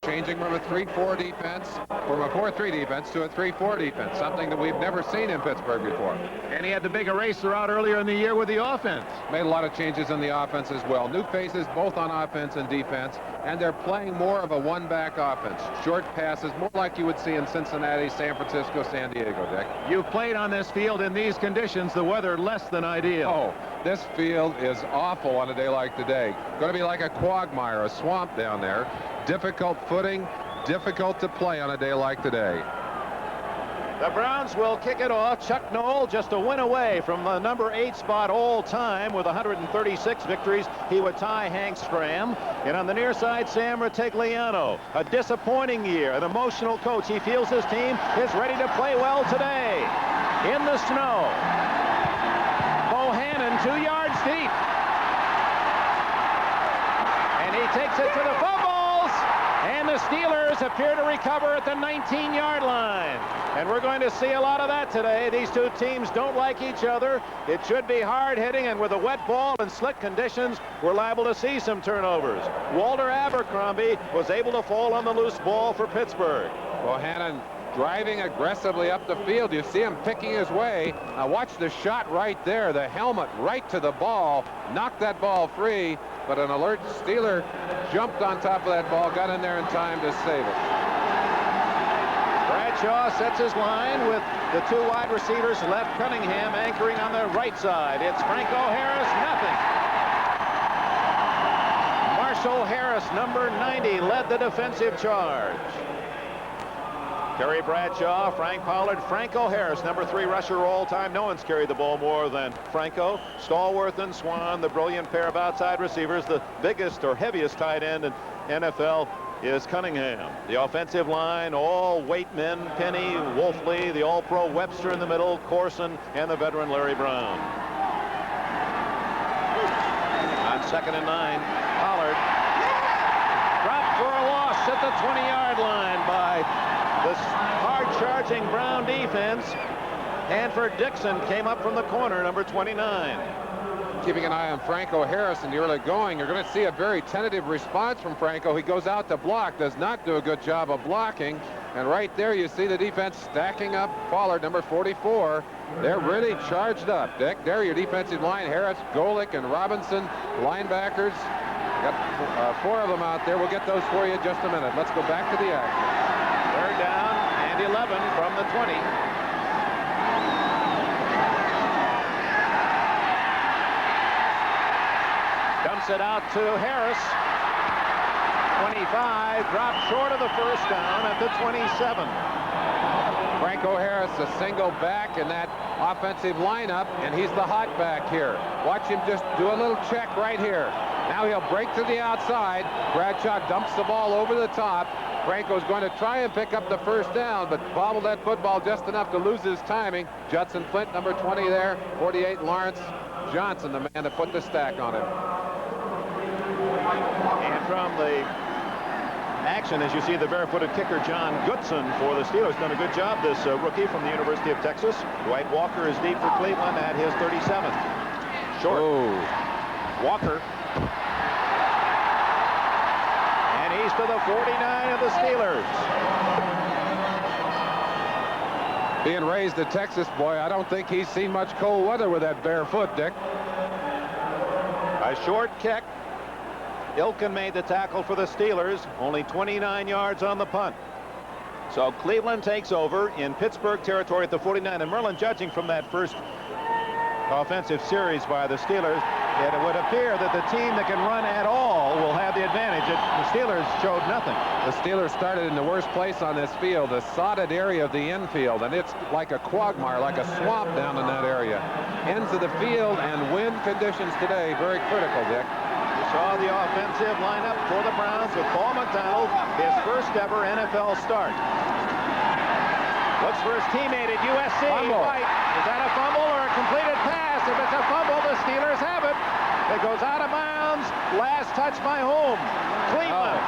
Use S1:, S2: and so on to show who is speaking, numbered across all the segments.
S1: changing from a 3-4 defense, from a 4-3 defense to a 3-4 defense, something that we've never seen in Pittsburgh before.
S2: And he had the big eraser out earlier in the year with the offense.
S1: Made a lot of changes in the offense as well. New faces both on offense and defense, and they're playing more of a one-back offense. Short passes, more like you would see in Cincinnati, San Francisco, San Diego, Dick.
S2: You've played on this field in these conditions, the weather less than ideal.
S1: Oh, this field is awful on a day like today. Going to be like a quagmire, a swamp down there. Difficult footing, difficult to play on a day like today.
S2: The Browns will kick it off. Chuck Noll just a win away from the number 8 spot all time with 136 victories. He would tie Hank Stram. And on the near side, Sam Retigliano. A disappointing year, an emotional coach. He feels his team is ready to play well today. In the snow. Bohannon 2 yards deep. And he takes it to the fumbles. And the Steelers appear to recover at the 19-yard line. And we're going to see a lot of that today. These two teams don't like each other. It should be hard-hitting, and with a wet ball and slick conditions, we're liable to see some turnovers. Walter Abercrombie was able to fall on the loose ball for Pittsburgh.
S1: Bohannon driving aggressively up the field. You see him picking his way. Now watch the shot right there. The helmet right to the ball. Knocked that ball free, but an alert Steeler jumped on top of that ball, got in there in time to save it.
S2: Bradshaw sets his line with the 2 wide receivers left, Cunningham anchoring on the right side. It's Franco Harris, nothing. Marshall Harris, number 90, led the defensive charge. Terry Bradshaw, Frank Pollard, Franco Harris, number 3 rusher all time. No one's carried the ball more than Franco. Stallworth and Swan, the brilliant pair of outside receivers. The biggest or heaviest tight end in NFL is Cunningham. The offensive line, all weight men, Penny, Wolfley, the all-pro Webster in the middle, Corson, and the veteran Larry Brown. On 2nd and 9, Pollard dropped for a loss at the 20-yard line by the hard-charging Brown defense. Hanford Dixon came up from the corner, number 29.
S1: Keeping an eye on Franco Harris in the early going. You're going to see a very tentative response from Franco. He goes out to block, does not do a good job of blocking. And right there you see the defense stacking up Pollard, number 44. They're really charged up, Dick. There your defensive line, Harris, Golick, and Robinson, linebackers. Got 4 of them out there. We'll get those for you in just a minute. Let's go back to the action.
S2: 3rd down and 11 from the 20. Dumps it out to Harris. 25, dropped short of the first down at the 27.
S1: Franco Harris, a single back in that offensive lineup, and he's the hot back here. Watch him just do a little check right here. Now he'll break to the outside. Bradshaw dumps the ball over the top. Franco's going to try and pick up the first down, but bobbled that football just enough to lose his timing. Judson Flint, number 20 there. 48, Lawrence Johnson, the man to put the stack on him.
S2: And from the action, as you see, the barefooted kicker John Goodson for the Steelers done a good job. This rookie from the University of Texas. Dwight Walker is deep for Cleveland at his 37. Short.
S1: Oh.
S2: Walker. And he's to the 49 of the Steelers.
S1: Being raised a Texas boy, I don't think he's seen much cold weather with that bare foot, Dick.
S2: A short kick. Ilkin made the tackle for the Steelers. Only 29 yards on the punt. So Cleveland takes over in Pittsburgh territory at the 49. And Merlin, judging from that first offensive series by the Steelers, it would appear that the team that can run at all will have the advantage. The Steelers showed nothing.
S1: The Steelers started in the worst place on this field, the sodded area of the infield, and it's like a quagmire, like a swamp down in that area. Ends of the field and wind conditions today, very critical, Dick.
S2: You saw the offensive lineup for the Browns with Paul McDonald, his first ever NFL start. Looks for his teammate at USC.
S1: Fumble.
S2: White. Is that a fumble or a completed pass? If it's a fumble, the Steelers have it. It goes out of bounds. Last touch by whom? Cleveland.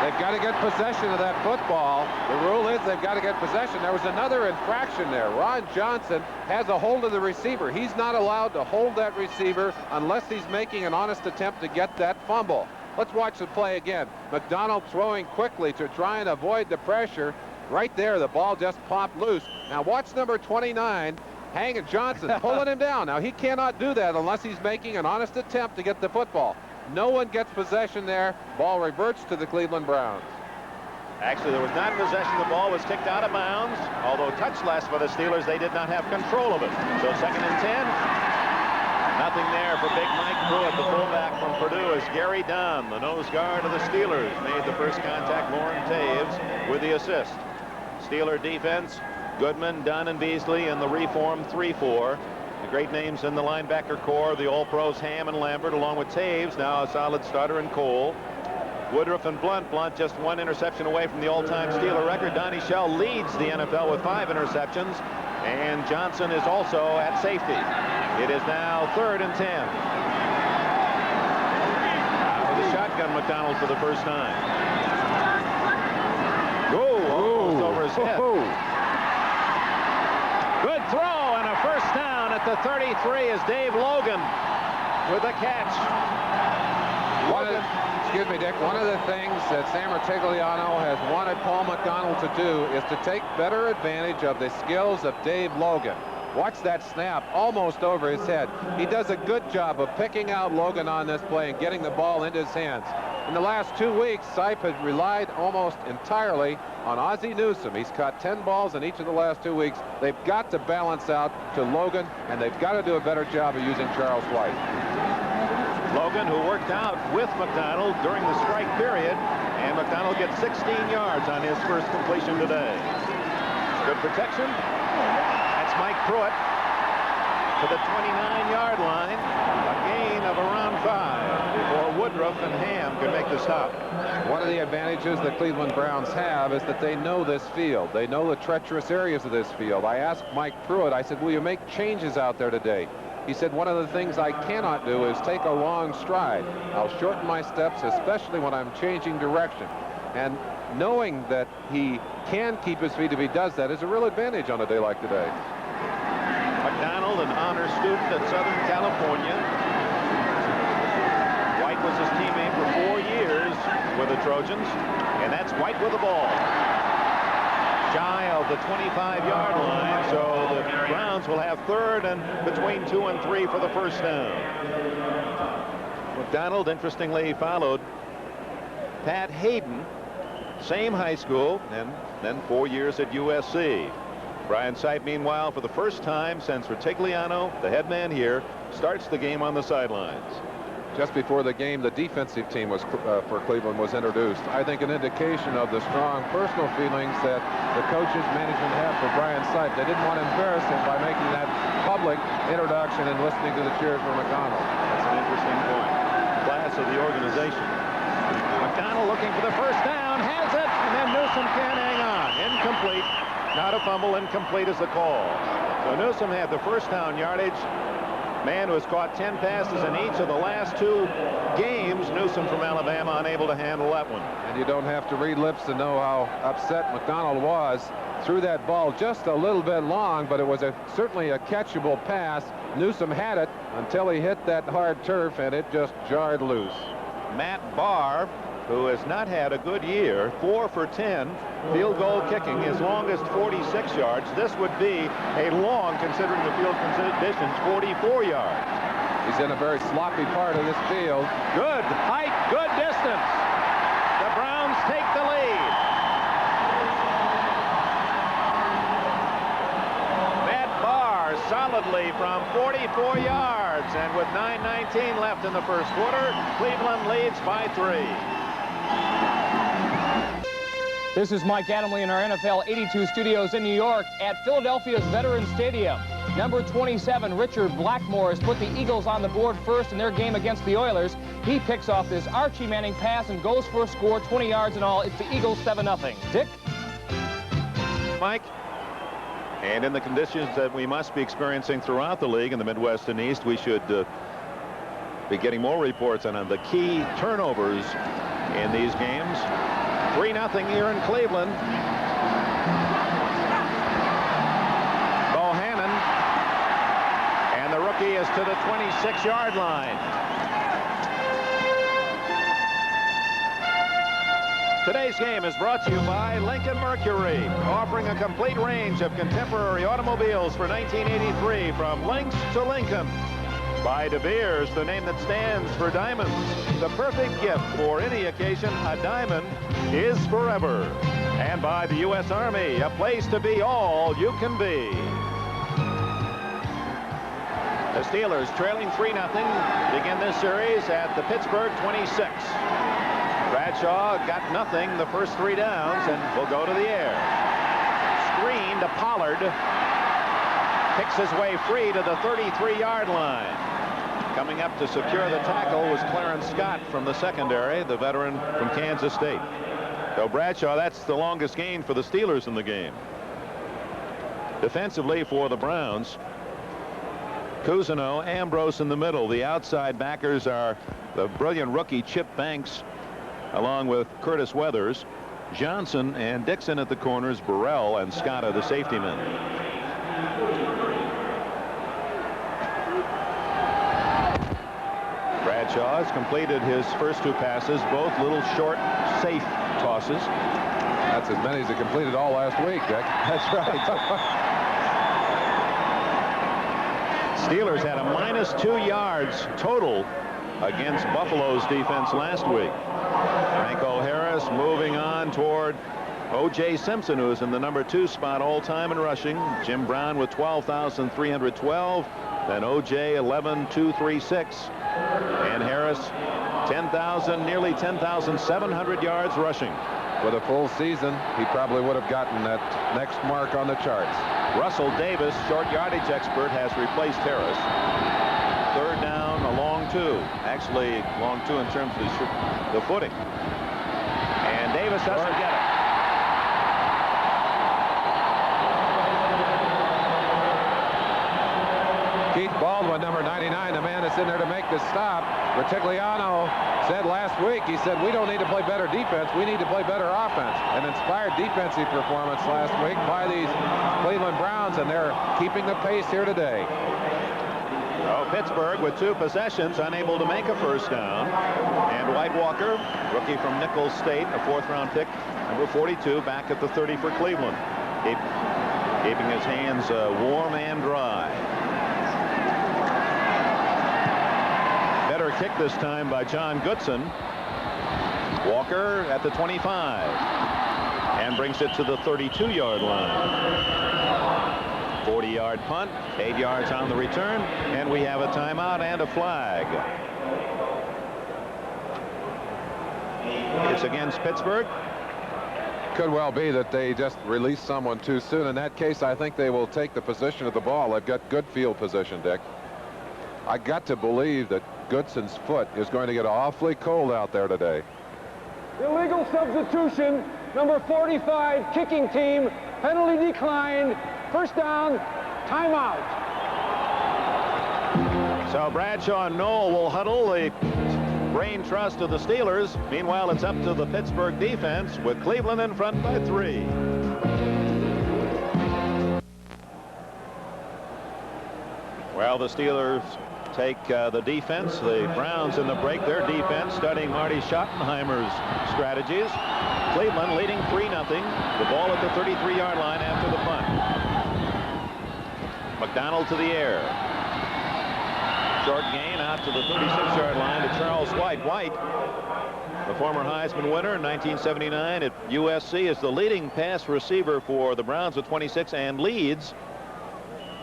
S1: They've got to get possession of that football. The rule is they've got to get possession. There was another infraction there. Ron Johnson has a hold of the receiver. He's not allowed to hold that receiver unless he's making an honest attempt to get that fumble. Let's watch the play again. McDonald throwing quickly to try and avoid the pressure. Right there, the ball just popped loose. Now watch number 29, Hanging Johnson, pulling him down. Now he cannot do that unless he's making an honest attempt to get the football. No one gets possession there. Ball reverts to the Cleveland Browns.
S2: Actually, there was not possession. The ball was kicked out of bounds. Although touchless for the Steelers, they did not have control of it. So 2nd and 10. Nothing there for big Mike Pruitt, the fullback from Purdue, as Gary Dunn, the nose guard of the Steelers, made the first contact. Lauren Taves with the assist. Steeler defense, Goodman, Dunn, and Beasley in the reformed 3-4. The great names in the linebacker core, the All-Pros Ham and Lambert, along with Taves, now a solid starter, and Cole. Woodruff and Blunt. Blunt just 1 interception away from the all-time Steeler record. Donnie Shell leads the NFL with 5 interceptions, and Johnson is also at safety. It is now 3rd and 10. With a shotgun, McDonald for the first time. Almost over his head. Good throw and a first down at the 33 is Dave Logan with a catch.
S1: Excuse me, Dick. One of the things that Sam Rutigliano has wanted Paul McDonald to do is to take better advantage of the skills of Dave Logan. Watch that snap almost over his head. He does a good job of picking out Logan on this play and getting the ball into his hands. In the last 2 weeks, Sipe has relied almost entirely on Ozzie Newsome. He's caught 10 balls in each of the last 2 weeks. They've got to balance out to Logan, and they've got to do a better job of using Charles White.
S2: Logan, who worked out with McDonald during the strike period, and McDonald gets 16 yards on his first completion today. Good protection. That's Mike Pruitt to the 29-yard line. A gain of around 5 before Woodruff and Ham can make the stop.
S1: One of the advantages the Cleveland Browns have is that they know this field. They know the treacherous areas of this field. I asked Mike Pruitt, I said, will you make changes out there today? He said, one of the things I cannot do is take a long stride. I'll shorten my steps, especially when I'm changing direction. And knowing that he can keep his feet if he does that is a real advantage on a day like today.
S2: McDonald, an honor student at Southern California. White was his teammate for 4 years with the Trojans. And that's White with the ball. Shy of the 25-yard line, so the Browns will have 3rd and between 2 and 3 for the first down. McDonald, interestingly, followed Pat Hayden, same high school, and then 4 years at USC. Brian Sipe, meanwhile, for the first time since Rutigliano, the head man here, starts the game on the sidelines.
S1: Just before the game, the defensive team was for Cleveland was introduced. I think an indication of the strong personal feelings that the coaches management have for Brian Sipe. They didn't want to embarrass him by making that public introduction and listening to the cheers for McDonald.
S2: That's an interesting point. Class of the organization. McDonald looking for the first down, has it, and then Newsome can't hang on. Incomplete. Not a fumble, incomplete is the call. So Newsome had the first down yardage. Man who has caught 10 passes in each of the last 2 games. Newsome from Alabama unable to handle that one.
S1: And you don't have to read lips to know how upset McDonald was. Threw that ball just a little bit long, but it was certainly a catchable pass. Newsome had it until he hit that hard turf, and it just jarred loose.
S2: Matt Bahr, who has not had a good year, 4 for 10, field goal kicking, his longest 46 yards. This would be a long, considering the field conditions, 44 yards.
S1: He's in a very sloppy part of this field.
S2: Good height, good distance. The Browns take the lead. Matt Bahr solidly from 44 yards, and with 9:19 left in the first quarter, Cleveland leads by 3.
S3: This is Mike Adamle in our NFL 82 studios in New York at Philadelphia's Veterans Stadium. Number 27, Richard Blackmore, has put the Eagles on the board first in their game against the Oilers. He picks off this Archie Manning pass and goes for a score, 20 yards in all. It's the Eagles 7-0. Dick?
S2: Mike? And in the conditions that we must be experiencing throughout the league in the Midwest and East, we should be getting more reports on the key turnovers in these games. 3-0 here in Cleveland. Bohannon, and the rookie is to the 26-yard line. Today's game is brought to you by Lincoln Mercury, offering a complete range of contemporary automobiles for 1983 from Lynx to Lincoln. By De Beers, the name that stands for diamonds. The perfect gift for any occasion, a diamond is forever. And by the U.S. Army, a place to be all you can be. The Steelers, trailing 3-0, begin this series at the Pittsburgh 26. Bradshaw got nothing the first 3 downs and will go to the air. Screen to Pollard. Picks his way free to the 33-yard line. Coming up to secure the tackle was Clarence Scott from the secondary, the veteran from Kansas State. So Bradshaw, that's the longest gain for the Steelers in the game. Defensively for the Browns, Cousineau, Ambrose in the middle. The outside backers are the brilliant rookie Chip Banks, along with Curtis Weathers. Johnson and Dixon at the corners, Burrell and Scott are the safety men. Bradshaw has completed his first 2 passes, both little short, safe tosses.
S1: That's as many as he completed all last week, Dick.
S2: That's right. Steelers had a -2 yards total against Buffalo's defense last week. Franco Harris moving on toward O.J. Simpson, who is in the number 2 spot all-time in rushing. Jim Brown with 12,312. Then O.J. 11,236. And Harris 10,000, nearly 10,700 yards rushing.
S1: With a full season, he probably would have gotten that next mark on the charts.
S2: Russell Davis, short yardage expert, has replaced Harris. 3rd down, a long 2. Actually, long 2 in terms of the footing. And Davis doesn't get it.
S1: Keith Baldwin, number 99, the man that's in there to make the stop. Retigliano said last week, he said, we don't need to play better defense, we need to play better offense. An inspired defensive performance last week by these Cleveland Browns, and they're keeping the pace here today.
S2: Oh, Pittsburgh with 2 possessions, unable to make a first down. And White Walker, rookie from Nicholls State, a 4th-round pick, number 42, back at the 30 for Cleveland. Keeping his hands warm and dry. Better kick this time by John Goodson. Walker at the 25 and brings it to the 32-yard line. 40-yard punt, 8 yards on the return, and we have a timeout and a flag. It's against Pittsburgh.
S1: Could well be that they just released someone too soon. In that case, I think they will take the position of the ball. They've got good field position, Dick. I got to believe that Goodson's foot is going to get awfully cold out there today.
S4: Illegal substitution, number 45, kicking team, penalty declined, first down, timeout.
S2: So Bradshaw and Knoll will huddle, the brain trust of the Steelers. Meanwhile, it's up to the Pittsburgh defense with Cleveland in front by 3. Well, the Steelers take the defense. The Browns in the break, their defense, studying Marty Schottenheimer's strategies. Cleveland leading 3-0. The ball at the 33-yard line after the punt. McDonald to the air. Short gain out to the 36-yard line to Charles White. White, the former Heisman winner in 1979 at USC, is the leading pass receiver for the Browns with 26 and leads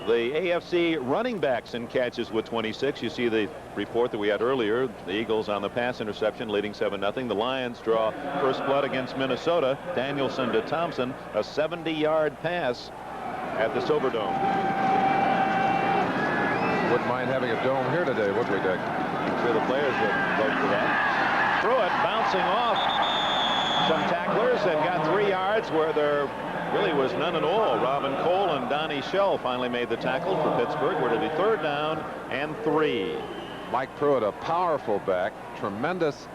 S2: the AFC running backs in catches with 26. You see the report that we had earlier. The Eagles on the pass interception leading 7-0. The Lions draw first blood against Minnesota. Danielson to Thompson, a 70-yard pass at the Silverdome.
S1: Wouldn't mind having a dome here today, would we, Dick?
S2: I'm sure the players would vote for that. Pruitt bouncing off some tacklers and got 3 yards where there really was none at all. Robin Cole and Donnie Shell finally made the tackle for Pittsburgh, where it'll be 3rd down and 3.
S1: Mike Pruitt, a powerful back, tremendous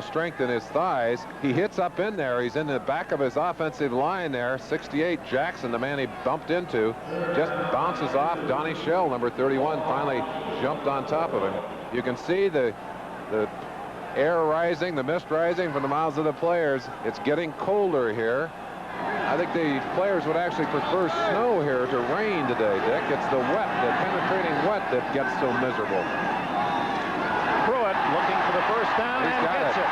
S1: strength in his thighs. He hits up in there. He's in the back of his offensive line there. 68 Jackson, the man he bumped into, just bounces off. Donnie Shell, number 31, finally jumped on top of him. You can see the air rising, the mist rising from the mouths of the players. It's getting colder here. I think the players would actually prefer snow here to rain today, Dick. It's the wet, the penetrating wet that gets so miserable.
S2: Pruitt looking for the first down and gets it.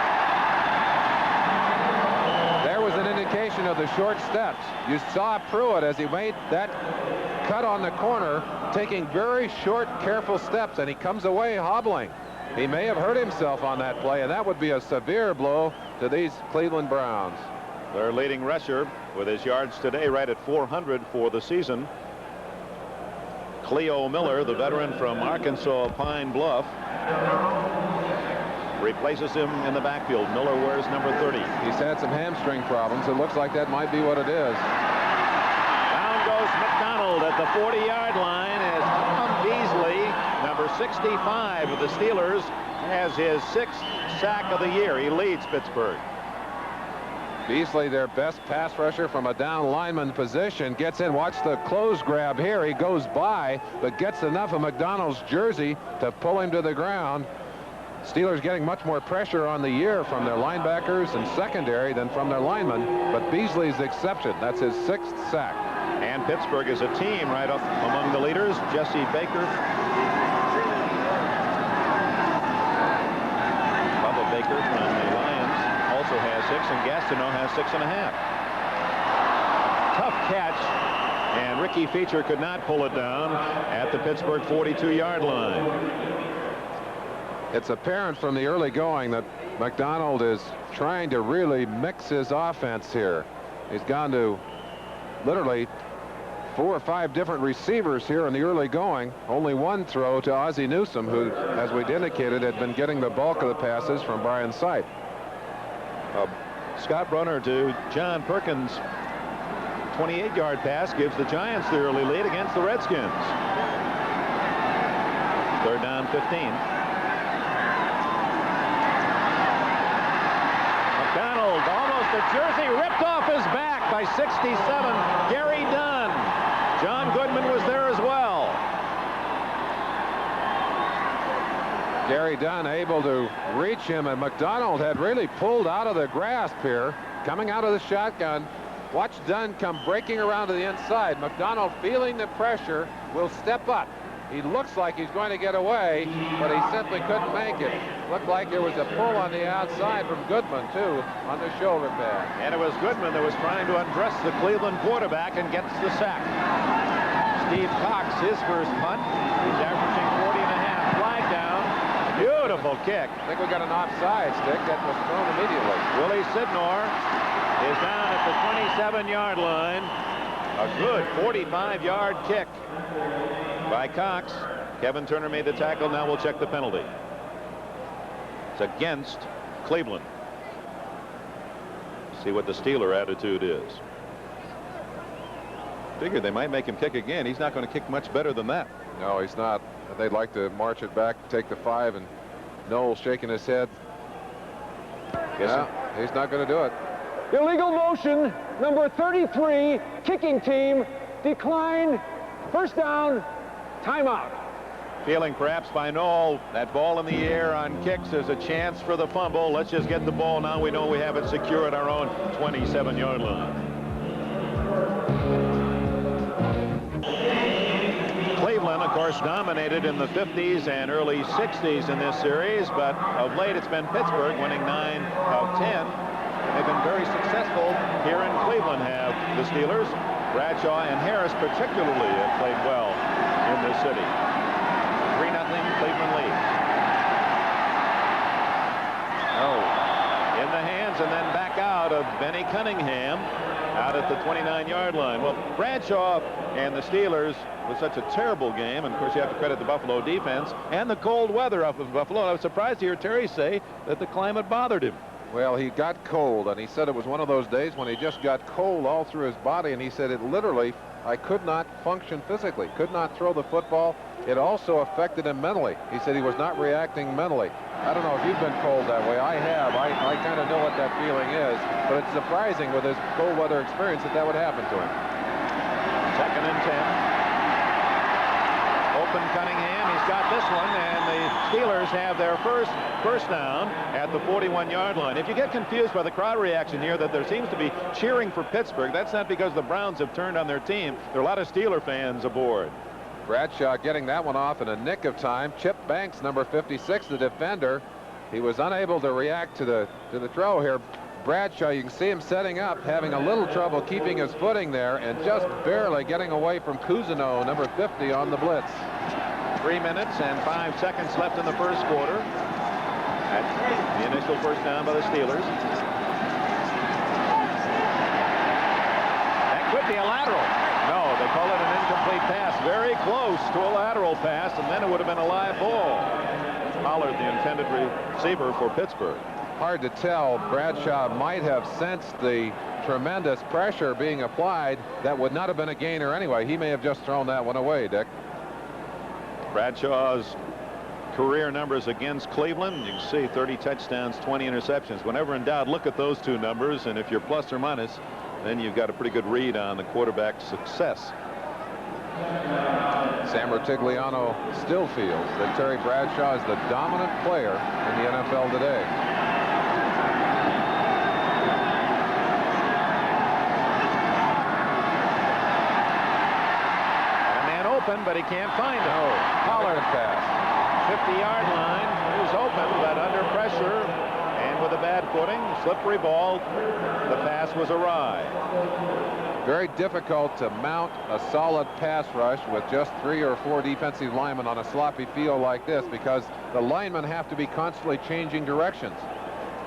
S1: There was an indication of the short steps. You saw Pruitt as he made that cut on the corner, taking very short, careful steps, and he comes away hobbling. He may have hurt himself on that play, and that would be a severe blow to these Cleveland Browns.
S2: Their leading rusher with his yards today right at 400 for the season. Cleo Miller, the veteran from Arkansas Pine Bluff, replaces him in the backfield. Miller wears number 30.
S1: He's had some hamstring problems. It looks like that might be what it is.
S2: Down goes McDonald at the 40-yard line as Tom Beasley, number 65 of the Steelers, has his 6th sack of the year. He leads Pittsburgh.
S1: Beasley, their best pass rusher from a down lineman position, gets in. Watch the close grab here. He goes by, but gets enough of McDonald's jersey to pull him to the ground. Steelers getting much more pressure on the year from their linebackers and secondary than from their linemen, but Beasley's the exception. That's his 6th sack.
S2: And Pittsburgh is a team right up among the leaders. Jesse Baker, Bubba Baker from the Lions also has 6, and Gastineau has 6.5. Tough catch, and Ricky Feature could not pull it down at the Pittsburgh 42-yard line.
S1: It's apparent from the early going that McDonald is trying to really mix his offense here. He's gone to literally 4 or 5 different receivers here in the early going. Only one throw to Ozzie Newsome, who, as we'd indicated, had been getting the bulk of the passes from Brian Sipe.
S2: Scott Brunner to John Perkins. 28-yard pass gives the Giants the early lead against the Redskins. 3rd down, 15. McDonald, almost a jersey ripped off his back by 67, Gary Dunn. John Goodman was there as well.
S1: Gary Dunn able to reach him, and McDonald had really pulled out of the grasp here, coming out of the shotgun. Watch Dunn come breaking around to the inside. McDonald, feeling the pressure, will step up. He looks like he's going to get away, but he simply couldn't make it. Looked like there was a pull on the outside from Goodman, too, on the shoulder pad.
S2: And it was Goodman that was trying to undress the Cleveland quarterback and gets the sack. Steve Cox, his first punt. He's averaging 40.5. Flag down. Beautiful kick.
S1: I think we got an offside stick that was thrown immediately.
S2: Willie Sidnor is down at the 27-yard line. A good 45-yard kick by Cox. Kevin Turner made the tackle. Now we'll check the penalty. It's against Cleveland. See what the Steeler attitude is. Figure they might make him kick again. He's not going to kick much better than that.
S1: No, he's not. They'd like to march it back, take the 5, and Noel shaking his head. Yeah, he's not going to do it.
S4: Illegal motion, number 33, kicking team, declined, 1st down, timeout.
S2: Feeling perhaps by Noel that ball in the air on kicks is a chance for the fumble. Let's just get the ball now. We know we have it secure at our own 27-yard line. Cleveland, of course, dominated in the 50s and early 60s in this series, but of late it's been Pittsburgh winning 9 of 10. They've been very successful here in Cleveland, have the Steelers. Bradshaw and Harris particularly have played well in this city. 3-0 Cleveland lead. Oh, in the hands and then back out of Benny Cunningham out at the 29-yard line. Well, Bradshaw and the Steelers was such a terrible game, and of course you have to credit the Buffalo defense and the cold weather up in Buffalo. I was surprised to hear Terry say that the climate bothered him.
S1: Well, he got cold, and he said it was one of those days when he just got cold all through his body, and he said it literally, I could not function physically, could not throw the football. It also affected him mentally. He said he was not reacting mentally. I don't know if you've been cold that way. I have. I kind of know what that feeling is, but it's surprising with his cold weather experience that would happen to him.
S2: 2nd and 10. open Cunningham. He's got this one, and the Steelers have their first down at the 41-yard line. If you get confused by the crowd reaction here that there seems to be cheering for Pittsburgh, that's not because the Browns have turned on their team. There are a lot of Steeler fans aboard.
S1: Bradshaw getting that one off in a nick of time. Chip Banks, number 56, the defender. He was unable to react to the throw here. Bradshaw, you can see him setting up, having a little trouble keeping his footing there, and just barely getting away from Cousineau, number 50, on the blitz.
S2: 3 minutes and 5 seconds left in the first quarter. That's the initial first down by the Steelers. That could be a lateral. No, they call it an incomplete pass. Very close to a lateral pass, and then it would have been a live ball. Pollard, the intended receiver for Pittsburgh.
S1: Hard to tell. Bradshaw might have sensed the tremendous pressure being applied. That would not have been a gainer anyway. He may have just thrown that one away, Dick.
S2: Bradshaw's career numbers against Cleveland, you can see 30 touchdowns, 20 interceptions. Whenever in doubt, look at those two numbers, and if you're plus or minus, then you've got a pretty good read on the quarterback's success.
S1: Sam Rutigliano still feels that Terry Bradshaw is the dominant player in the NFL today.
S2: And a man open, but he can't find him.
S1: No, Pollard pass.
S2: 50-yard line. He was open, but under pressure and with a bad footing, slippery ball, the pass was awry.
S1: Very difficult to mount a solid pass rush with just 3 or 4 defensive linemen on a sloppy field like this, because the linemen have to be constantly changing directions.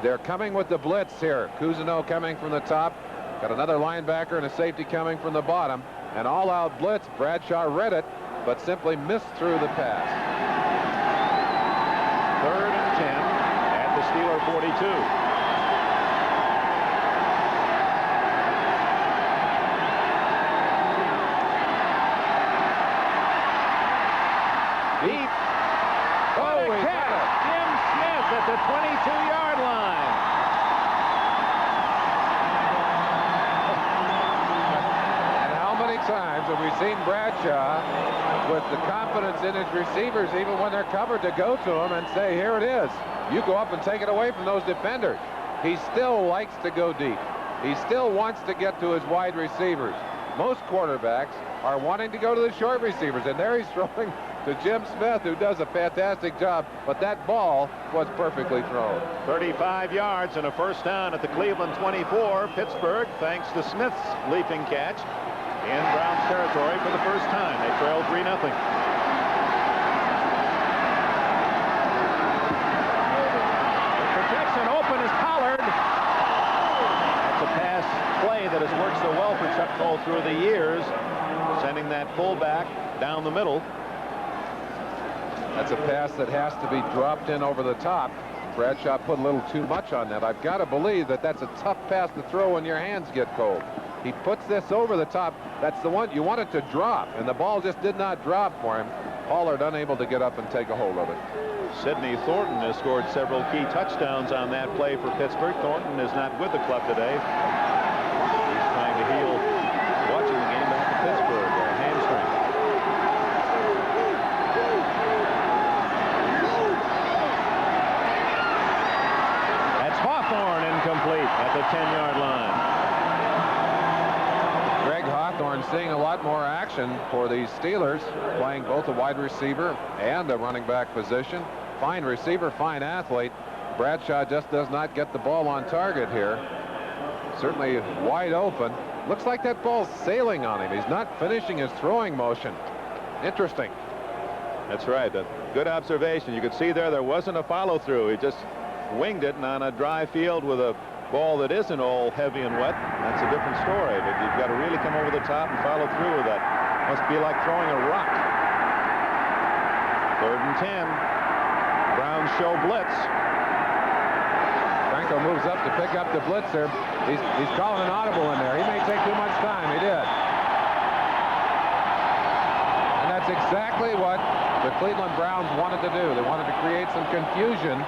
S1: They're coming with the blitz here. Cousineau coming from the top. Got another linebacker and a safety coming from the bottom. An all-out blitz. Bradshaw read it, but simply missed through the pass.
S2: 3rd and 10 at the Steeler 42. Deep. Oh, he got it. Jim Smith at the 22-yard line.
S1: And how many times have we seen Bradshaw with the confidence in his receivers, even when they're covered, to go to him and say, here it is. You go up and take it away from those defenders. He still likes to go deep. He still wants to get to his wide receivers. Most quarterbacks are wanting to go to the short receivers, and there he's throwing to Jim Smith, who does a fantastic job, but that ball was perfectly thrown.
S2: 35 yards and a first down at the Cleveland 24. Pittsburgh, thanks to Smith's leaping catch, in Browns territory for the first time. They trailed 3-0. Protection open is Pollard. That's a pass play that has worked so well for Chuck Cole through the years, sending that fullback down the middle.
S1: That's a pass that has to be dropped in over the top. Bradshaw put a little too much on that. I've got to believe that that's a tough pass to throw when your hands get cold. He puts this over the top. That's the one you want it to drop, and the ball just did not drop for him. Pollard unable to get up and take a hold of it.
S2: Sidney Thornton has scored several key touchdowns on that play for Pittsburgh. Thornton is not with the club today. He's trying to heal, watching the game back to Pittsburgh, hamstring. That's Hawthorne, incomplete at the 10-yard line.
S1: Greg Hawthorne seeing a lot more action for these Steelers, playing both a wide receiver and a running back position. Fine receiver, fine athlete. Bradshaw just does not get the ball on target here. Certainly wide open. Looks like that ball's sailing on him. He's not finishing his throwing motion. Interesting.
S2: That's right. A good observation. You could see there wasn't a follow-through. He just winged it, and on a dry field with a ball that isn't all heavy and wet, that's a different story. But you've got to really come over the top and follow through with that. Must be like throwing a rock. 3rd and 10. Browns show blitz.
S1: Franco moves up to pick up the blitz there. He's calling an audible in there. He may take too much time. He did. And that's exactly what the Cleveland Browns wanted to do. They wanted to create some confusion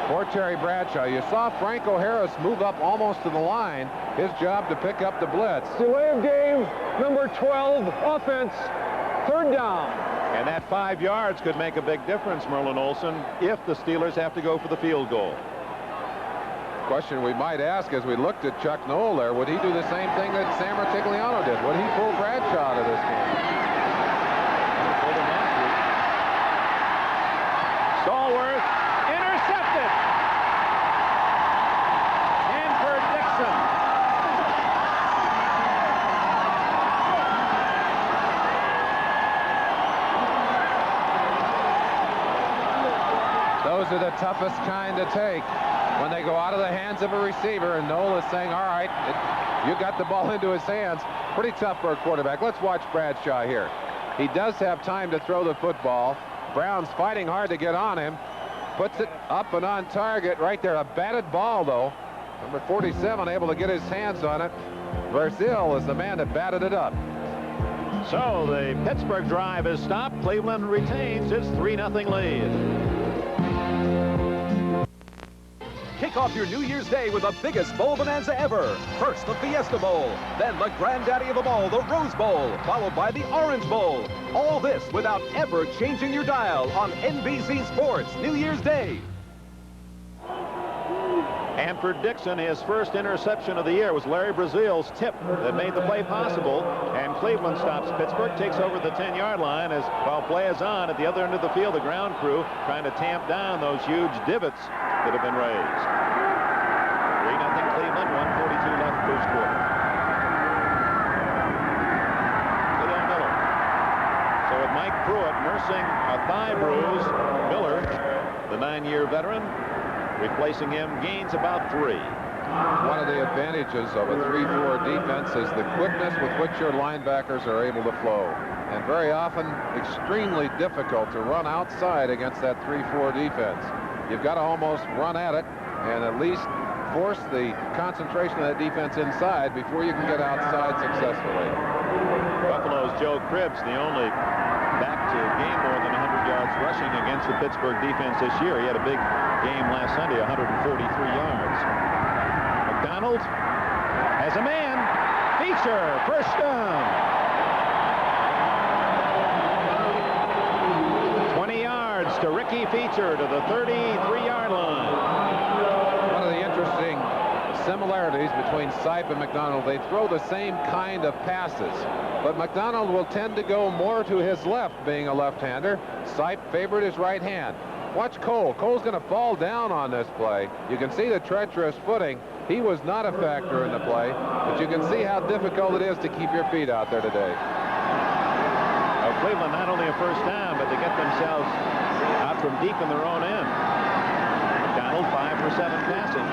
S1: for Terry Bradshaw. You saw Franco Harris move up almost to the line. His job to pick up the blitz.
S4: Delay of game, number 12, offense, 3rd down.
S2: And that 5 yards could make a big difference, Merlin Olsen, if the Steelers have to go for the field goal.
S1: Question we might ask as we looked at Chuck Noll there, would he do the same thing that Sam Artigliano did? Would he pull Bradshaw out of this game?
S2: Stallworth intercepted. Hanford Dixon.
S1: Those are the toughest kind to take when they go out of the hands of a receiver, and Noll is saying, all right, you got the ball into his hands. Pretty tough for a quarterback. Let's watch Bradshaw here. He does have time to throw the football. Brown's fighting hard to get on him. Puts it up and on target right there. A batted ball, though. Number 47 able to get his hands on it. Versill is the man that batted it up.
S2: So the Pittsburgh drive is stopped. Cleveland retains its 3-0 lead.
S5: Kick off your New Year's Day with the biggest bowl bonanza ever. First, the Fiesta Bowl. Then the granddaddy of them all, the Rose Bowl. Followed by the Orange Bowl. All this without ever changing your dial on NBC Sports New Year's Day.
S2: Hanford Dixon, his first interception of the year was Larry Brazil's tip that made the play possible. And Cleveland stops Pittsburgh, takes over the 10-yard line as while play is on at the other end of the field, the ground crew trying to tamp down those huge divots that have been raised. 3-0 Cleveland, 1:42 left first quarter. Cleo Miller. So with Mike Pruitt nursing a thigh bruise, Miller, the 9-year veteran, replacing him, gains about 3.
S1: One of the advantages of a 3-4 defense is the quickness with which your linebackers are able to flow. And very often, extremely difficult to run outside against that 3-4 defense. You've got to almost run at it and at least force the concentration of that defense inside before you can get outside successfully.
S2: Buffalo's Joe Cribbs, the only back to gain more than 100 yards rushing against the Pittsburgh defense this year. He had a big game last Sunday, 143 yards. McDonald has a man. Feature, first down. 20 yards to Ricky Feature to the 33-yard line.
S1: One of the interesting similarities between Sipe and McDonald, they throw the same kind of passes, but McDonald will tend to go more to his left, being a left-hander. Sipe favored his right hand. Watch Cole. Cole's going to fall down on this play. You can see the treacherous footing. He was not a factor in the play, but you can see how difficult it is to keep your feet out there today.
S2: Cleveland not only a first down, but they get themselves out from deep in their own end. McDonald 5 for 7 passing.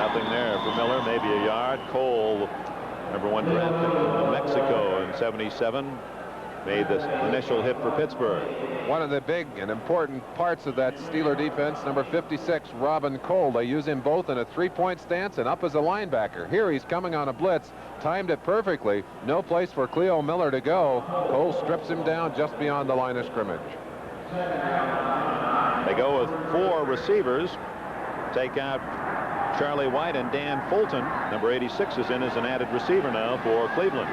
S2: Nothing there for Miller, maybe a yard. Cole, #1 draft pick from Mexico in '77, made this initial hit for Pittsburgh.
S1: One of the big and important parts of that Steeler defense, number 56, Robin Cole. They use him both in a 3-point stance and up as a linebacker. Here he's coming on a blitz, timed it perfectly. No place for Cleo Miller to go. Cole strips him down just beyond the line of scrimmage.
S2: They go with 4 receivers. Take out Charlie White and Dan Fulton. Number 86 is in as an added receiver now for Cleveland.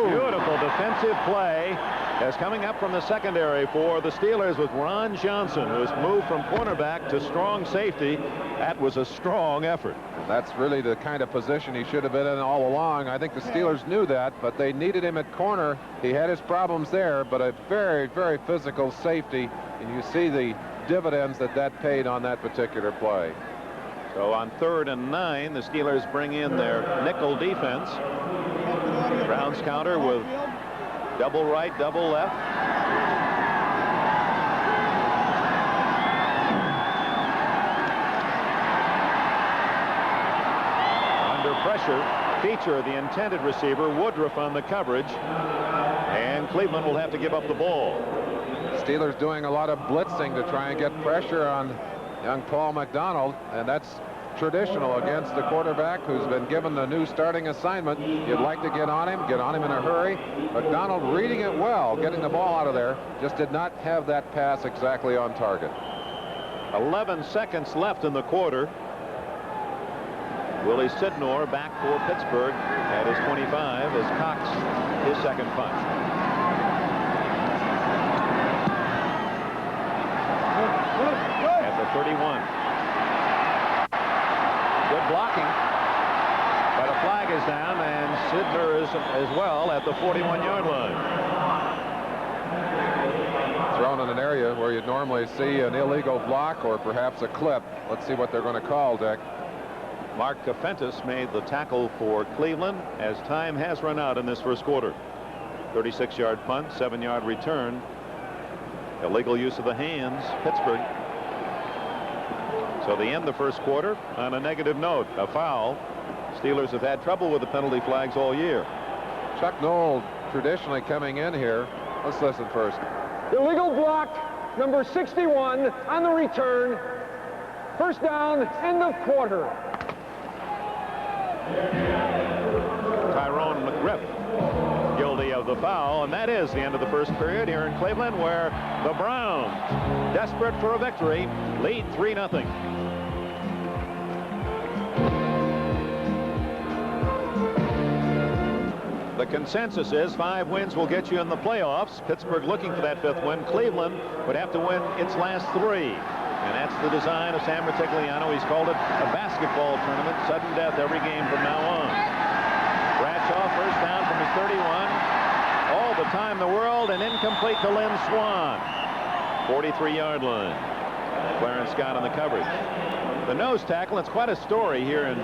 S2: Beautiful defensive play as coming up from the secondary for the Steelers with Ron Johnson, who has moved from cornerback to strong safety. That was a strong effort.
S1: And that's really the kind of position he should have been in all along. I think the Steelers knew that, but they needed him at corner. He had his problems there, but a very, very physical safety, and you see the dividends that paid on that particular play.
S2: So on 3rd and 9, the Steelers bring in their nickel defense. Browns counter with double right, double left. Under pressure, Feature, the intended receiver, Woodruff on the coverage, and Cleveland will have to give up the ball.
S1: Steelers doing a lot of blitzing to try and get pressure on young Paul McDonald, and that's traditional against the quarterback who's been given the new starting assignment. You'd like to get on him in a hurry. McDonald reading it well, getting the ball out of there, just did not have that pass exactly on target.
S2: 11 seconds left in the quarter. Willie Sidnor back for Pittsburgh at his 25 as Cox his second punt. At the 31. Good blocking. But a flag is down, and Sidnor is as well at the 41-yard line.
S1: Thrown in an area where you'd normally see an illegal block or perhaps a clip. Let's see what they're going to call, Dick.
S2: Mark Kafentis made the tackle for Cleveland as time has run out in this first quarter. 36-yard punt, 7-yard return. Illegal use of the hands, Pittsburgh. So they end the first quarter on a negative note, a foul. Steelers have had trouble with the penalty flags all year.
S1: Chuck Noll traditionally coming in here. Let's listen first.
S4: Illegal block, number 61 on the return. First down, end of quarter.
S2: Tyrone McGriff guilty of the foul, and that is the end of the first period here in Cleveland, where the Browns, desperate for a victory, lead 3-0. The consensus is 5 wins will get you in the playoffs. Pittsburgh looking for that 5th win. Cleveland would have to win its last 3. And that's the design of Sam Rutigliano. He's called it a basketball tournament. Sudden death every game from now on. Bradshaw first down from his 31. All the time in the world, and incomplete to Lynn Swan. 43-yard line. Clarence Scott on the coverage. The nose tackle, it's quite a story here in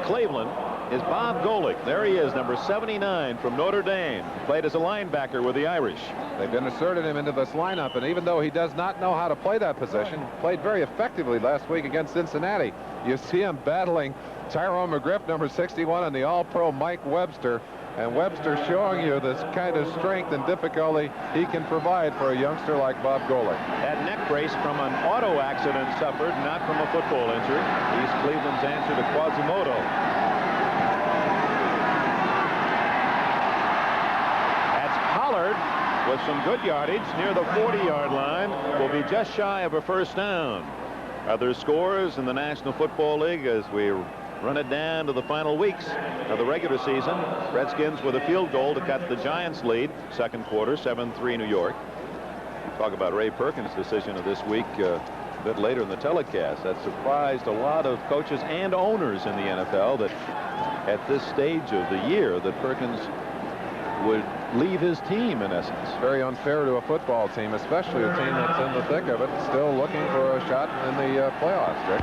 S2: Cleveland, is Bob Golick. There he is, number 79 from Notre Dame. Played as a linebacker with the Irish.
S1: They've inserted him into this lineup, and even though he does not know how to play that position, played very effectively last week against Cincinnati. You see him battling Tyrone McGriff, number 61, and the All-Pro Mike Webster. And Webster showing you this kind of strength and difficulty he can provide for a youngster like Bob Golick.
S2: That neck brace from an auto accident suffered, not from a football injury. He's Cleveland's answer to Quasimodo. With some good yardage near the 40-yard line, will be just shy of a first down. Other scores in the National Football League as we run it down to the final weeks of the regular season. Redskins with a field goal to cut the Giants' lead. Second quarter, 7-3 New York. Talk about Ray Perkins' decision of this week a bit later in the telecast. That surprised a lot of coaches and owners in the NFL that at this stage of the year that Perkins would leave his team, in essence.
S1: Very unfair to a football team, especially a team that's in the thick of it, still looking for a shot in the playoffs, Rick.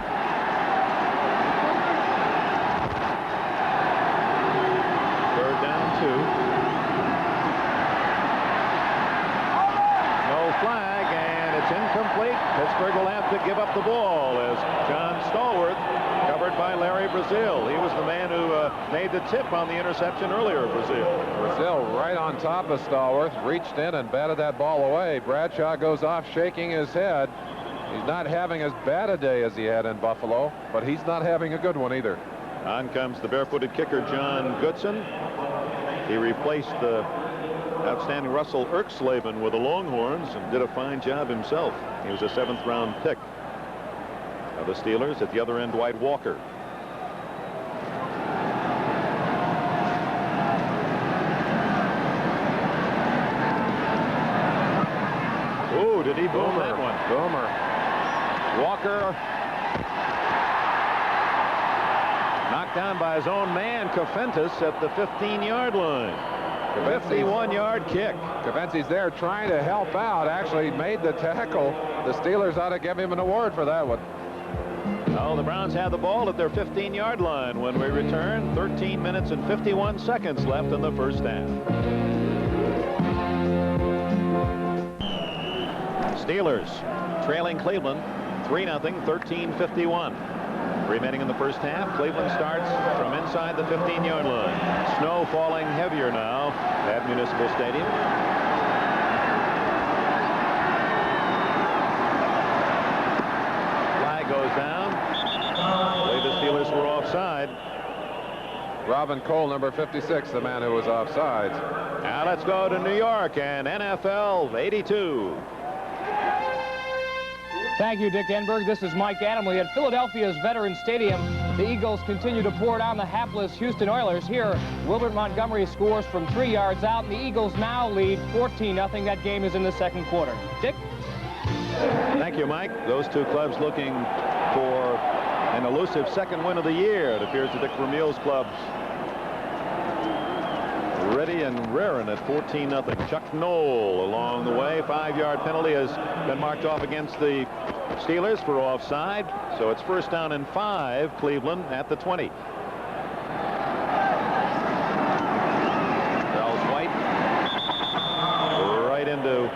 S2: Third down, 2. No flag, and it's incomplete. Pittsburgh will have to give up the ball as John Stallworth, covered by Larry Brazil. He was the man who made the tip on the interception earlier, Brazil.
S1: Brazil right on top of Stallworth, reached in and batted that ball away. Bradshaw goes off shaking his head. He's not having as bad a day as he had in Buffalo, but he's not having a good one either.
S2: On comes the barefooted kicker, John Goodson. He replaced the outstanding Russell Erxleben with the Longhorns and did a fine job himself. He was a 7th-round pick of the Steelers. At the other end, Dwight Walker. Ooh, did he boom that one?
S1: Boomer.
S2: Walker knocked down by his own man, Kafentis, at the 15-yard line. 51-yard kick.
S1: Kafentis there trying to help out. Actually made the tackle. The Steelers ought to give him an award for that one.
S2: Well, the Browns have the ball at their 15-yard line when we return. 13 minutes and 51 seconds left in the first half. Steelers trailing Cleveland 3-0, 13:51. Remaining in the first half. Cleveland starts from inside the 15-yard line. Snow falling heavier now at Municipal Stadium. Flag goes down. I believe the Steelers were offside.
S1: Robin Cole, number 56, the man who was offsides.
S2: Now let's go to New York and NFL 82.
S3: Thank you, Dick Enberg. This is Mike Adamley at Philadelphia's Veterans Stadium. The Eagles continue to pour down the hapless Houston Oilers. Here, Wilbert Montgomery scores from 3 yards out, and the Eagles now lead 14-0. That game is in the second quarter. Dick?
S2: Thank you, Mike. Those two clubs looking for an elusive second win of the year. It appears the Dick Vermeule's club ready and raring at 14-0. Chuck Knoll along the way. 5-yard penalty has been marked off against the Steelers for offside. So it's first down and 5, Cleveland at the 20. Charles White right into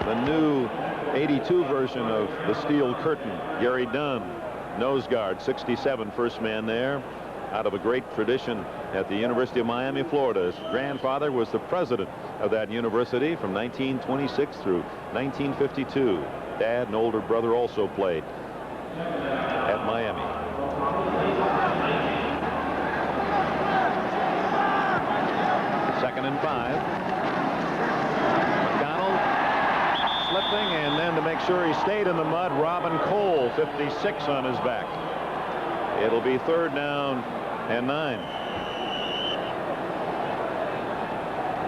S2: the new 82 version of the steel curtain. Gary Dunn, nose guard, 67, first man there, out of a great tradition at the University of Miami, Florida. His grandfather was the president of that university from 1926 through 1952. Dad and older brother also played at Miami. Second and 5. McDonald slipping, and then to make sure he stayed in the mud, Robin Cole, 56 on his back. It'll be third down and 9.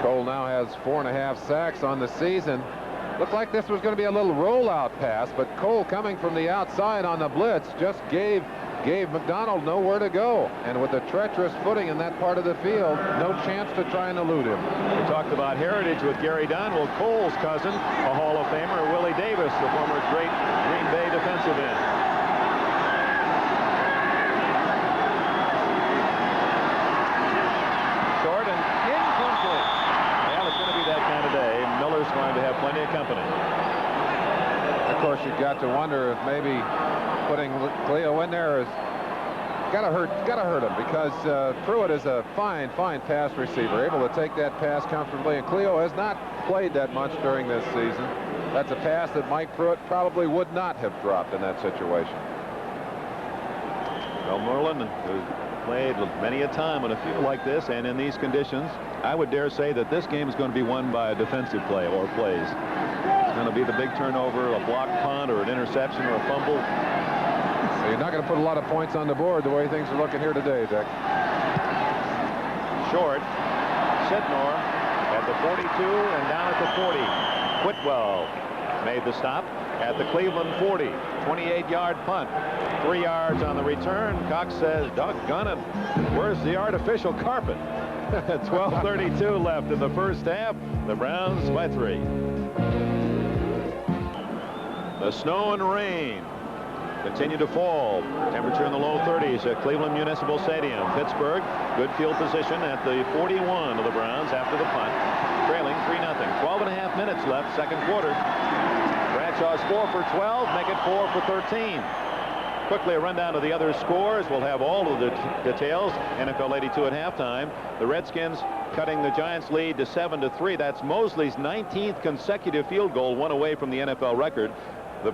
S1: Cole now has 4.5 sacks on the season. Looked like this was going to be a little rollout pass, but Cole, coming from the outside on the blitz, just gave McDonald nowhere to go. And with the treacherous footing in that part of the field, no chance to try and elude him.
S2: We talked about heritage with Gary Dunn. Well, Cole's cousin, a Hall of Famer, Willie Davis, the former great Green Bay defensive end. Short and incomplete. Well, it's going to be that kind of day. Miller's going to have plenty of company.
S1: Of course, you've got to wonder if maybe putting Cleo in there is got to hurt him, because Pruitt is a fine pass receiver, able to take that pass comfortably, and Cleo has not played that much during this season. That's a pass that Mike Pruitt probably would not have dropped in that situation.
S2: Well, Merlin has played many a time on a field like this and in these conditions. I would dare say that this game is going to be won by a defensive play or plays. It's going to be the big turnover, a blocked punt, or an interception, or a fumble.
S1: So you're not going to put a lot of points on the board the way things are looking here today, Dick.
S2: Short. Sidnor at the 42 and down at the 40. Whitwell made the stop at the Cleveland 40. 28-yard punt. 3 yards on the return. Cox says, doggone it, where's the artificial carpet? 12:32 left in the first half. The Browns by 3. The snow and rain continue to fall. Temperature in the low 30s at Cleveland Municipal Stadium. Pittsburgh, good field position at the 41 of the Browns after the punt. Trailing 3-0. 12.5 minutes left, second quarter. Bradshaw's 4 for 12, make it 4 for 13. Quickly, a rundown of the other scores. We'll have all of the details. NFL 82 at halftime. The Redskins cutting the Giants' lead to 7-3. That's Mosley's 19th consecutive field goal, one away from the NFL record. The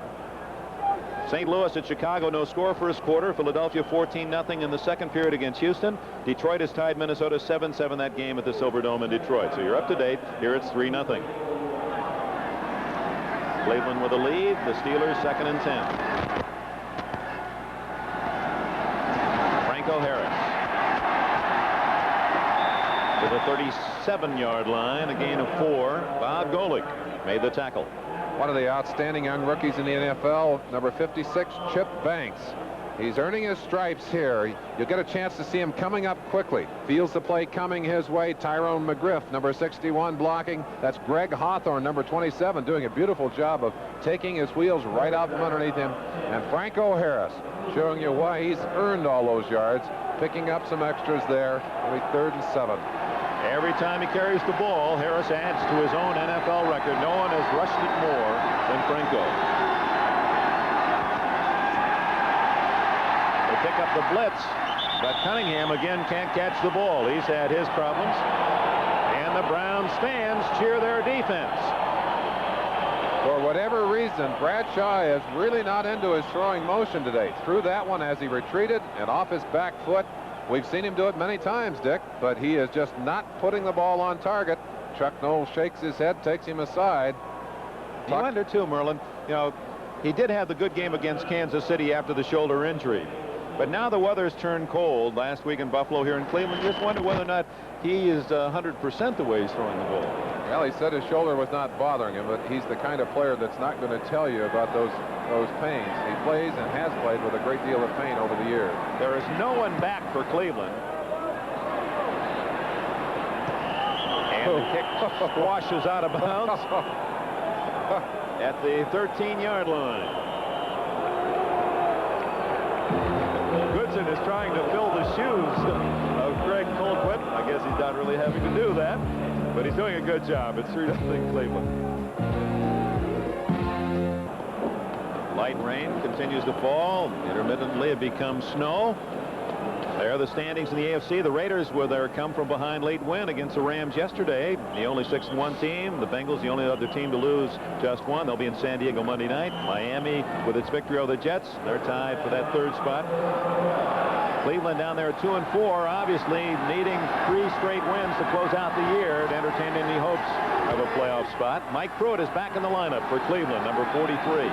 S2: St. Louis at Chicago, no score first quarter. Philadelphia 14-0 in the second period against Houston. Detroit has tied Minnesota 7-7 that game at the Silverdome in Detroit. So you're up to date. Here it's 3-0. Cleveland with a lead. The Steelers second and 10. Franco Harris to the 37-yard line, a gain of 4. Bob Golick made the tackle.
S1: One of the outstanding young rookies in the NFL, number 56, Chip Banks. He's earning his stripes here. You'll get a chance to see him coming up quickly. Feels the play coming his way. Tyrone McGriff, number 61, blocking. That's Greg Hawthorne, number 27, doing a beautiful job of taking his wheels right out from underneath him. And Franco Harris showing you why he's earned all those yards, picking up some extras there. Only 3rd and 7.
S2: Every time he carries the ball, Harris adds to his own NFL record. No one has rushed it more than Franco. They pick up the blitz, but Cunningham again can't catch the ball. He's had his problems. And the Browns fans cheer their defense.
S1: For whatever reason, Bradshaw is really not into his throwing motion today. Threw that one as he retreated and off his back foot. We've seen him do it many times, Dick, but he is just not putting the ball on target. Chuck Knoll shakes his head, takes him aside.
S2: You wonder, too, Merlin, you know, he did have the good game against Kansas City after the shoulder injury. But now the weather's turned cold. Last week in Buffalo, here in Cleveland, just wonder whether or not he is 100% the way he's throwing the ball.
S1: Well, he said his shoulder was not bothering him, but he's the kind of player that's not going to tell you about those pains. He plays and has played with a great deal of pain over the years.
S2: There is no one back for Cleveland. And the kick squashes out of bounds at the 13-yard line. Goodson is trying to fill the shoes of Greg Colquitt. I guess he's not really having to do that, but he's doing a good job. It's 3-0 Cleveland. Light rain continues to fall. Intermittently, it becomes snow. There are the standings in the AFC. The Raiders with their come-from-behind late win against the Rams yesterday. The only 6-1 team. The Bengals, the only other team to lose just one. They'll be in San Diego Monday night. Miami, with its victory over the Jets, they're tied for that 3rd spot. Cleveland down there at 2-4, obviously needing 3 straight wins to close out the year to entertain any hopes of a playoff spot. Mike Pruitt is back in the lineup for Cleveland, number 43.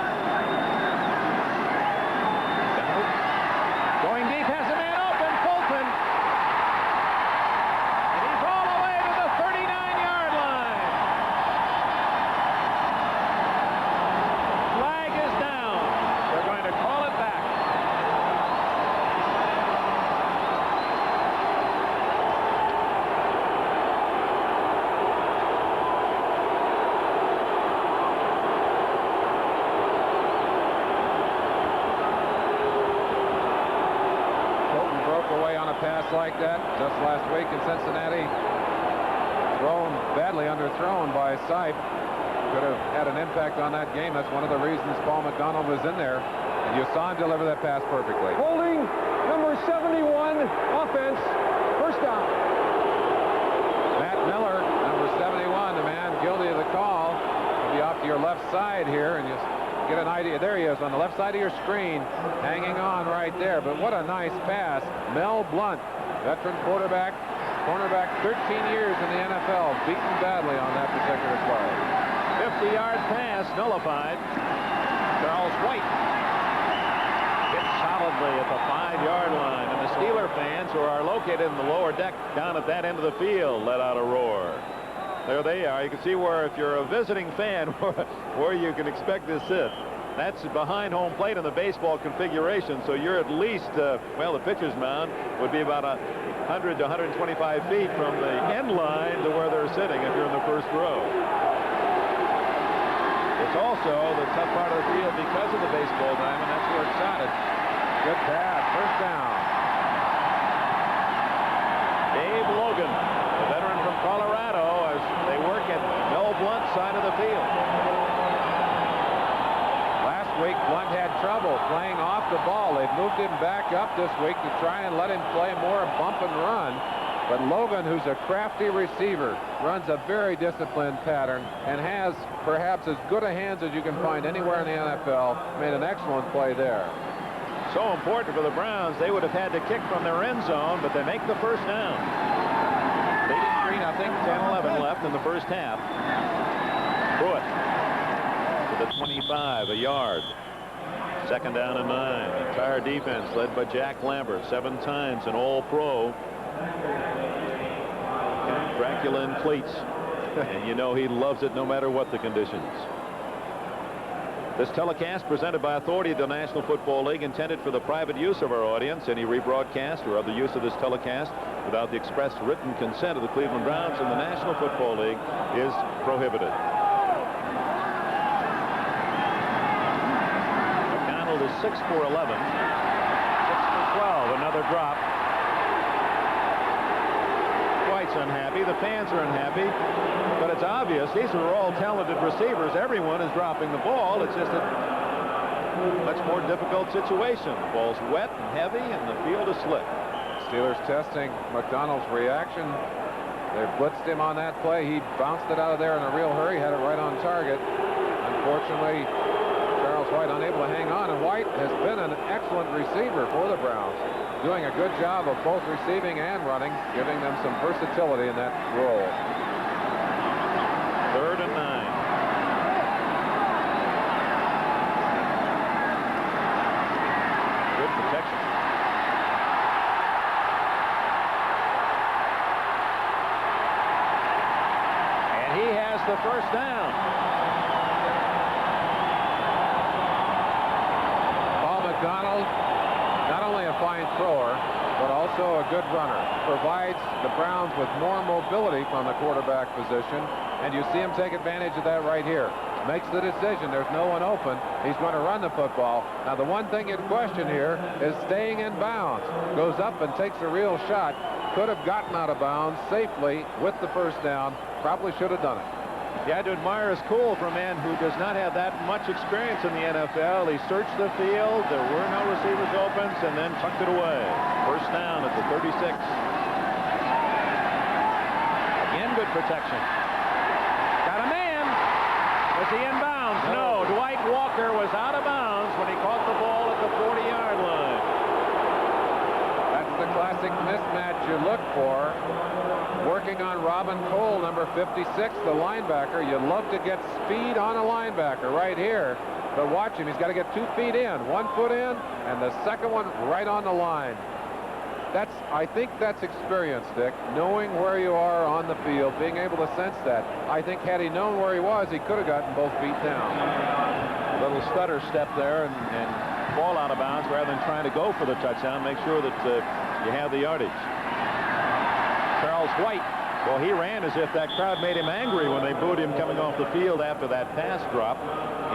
S2: Going deep, has a man open, Fulton. And he's all the way to the 39-yard line. Flag is down. They're going to call it back.
S1: Pass like that just last week in Cincinnati. Thrown badly underthrown by Sipe. Could have had an impact on that game. That's one of the reasons Paul McDonald was in there. And you saw him deliver that pass perfectly.
S4: Holding number 71, offense, first down.
S1: Matt Miller, number 71, the man guilty of the call. He'll be off to your left side here, and you get an idea. There he is on the left side of your screen, hanging on right there. But what a nice pass. Mel Blount, veteran cornerback, 13 years in the NFL, beaten badly on that particular play.
S2: 50-yard pass nullified. Charles White hit solidly at the 5-yard line. And the Steeler fans, who are located in the lower deck down at that end of the field, let out a roar. There they are. You can see where, if you're a visiting fan, where you can expect this hit. That's behind home plate in the baseball configuration, so you're at least, well, the pitcher's mound would be about 100 to 125 feet from the end line to where they're sitting if you're in the first row. It's also the tough part of the field because of the baseball diamond. That's where it's shotted.
S1: Good pass, first down.
S2: Dave Logan, the veteran from Colorado, as they work at Mel Blount's side of the field.
S1: Last week, Blount had trouble playing off the ball. They've moved him back up this week to try and let him play more bump and run. But Logan, who's a crafty receiver, runs a very disciplined pattern and has perhaps as good a hands as you can find anywhere in the NFL. Made an excellent play there.
S2: So important for the Browns. They would have had to kick from their end zone, but they make the first down. Leading 3-0, 10-11 left in the first half. Pruitt to the 25, a yard. Second down and 9. Entire defense led by Jack Lambert, 7 times an All-Pro. Dracula in cleats. And you know he loves it no matter what the conditions. This telecast presented by authority of the National Football League, intended for the private use of our audience. Any rebroadcast or other use of this telecast without the express written consent of the Cleveland Browns and the National Football League is prohibited. McDonald is 6 for 11. 6 for 12. Another drop. White's unhappy. The fans are unhappy. But it's obvious these are all talented receivers. Everyone is dropping the ball. It's just a much more difficult situation. The ball's wet and heavy, and the field is slick.
S1: Steelers testing McDonald's reaction. They blitzed him on that play. He bounced it out of there in a real hurry, had it right on target. Unfortunately, Charles White unable to hang on, and White has been an excellent receiver for the Browns, doing a good job of both receiving and running, giving them some versatility in that role.
S2: 3rd and 9. Good protection. a first down.
S1: McDonald, not only a fine thrower, but also a good runner. Provides the Browns with more mobility from the quarterback position, and you see him take advantage of that right here. Makes the decision. There's no one open. He's going to run the football. Now, the one thing in question here is staying in bounds. Goes up and takes a real shot. Could have gotten out of bounds safely with the first down. Probably should have done it.
S2: You had to admire his cool for a man who does not have that much experience in the NFL. He searched the field. There were no receivers open, and then tucked it away. First down at the 36. Again, good protection. Got a man. Was he in bounds? No. Dwight Walker was out of bounds when he caught the ball at the 40-yard line.
S1: That's the classic mismatch you look for. Working on Robin Cole, number 56, the linebacker. You'd love to get speed on a linebacker right here. But watch him. He's got to get 2 feet in. 1 foot in, and the second one right on the line. I think that's experience, Dick. Knowing where you are on the field, being able to sense that. I think had he known where he was, he could have gotten both feet down.
S2: A little stutter step there and ball out of bounds rather than trying to go for the touchdown. Make sure that you have the yardage. Charles White, well, he ran as if that crowd made him angry when they booed him coming off the field after that pass drop.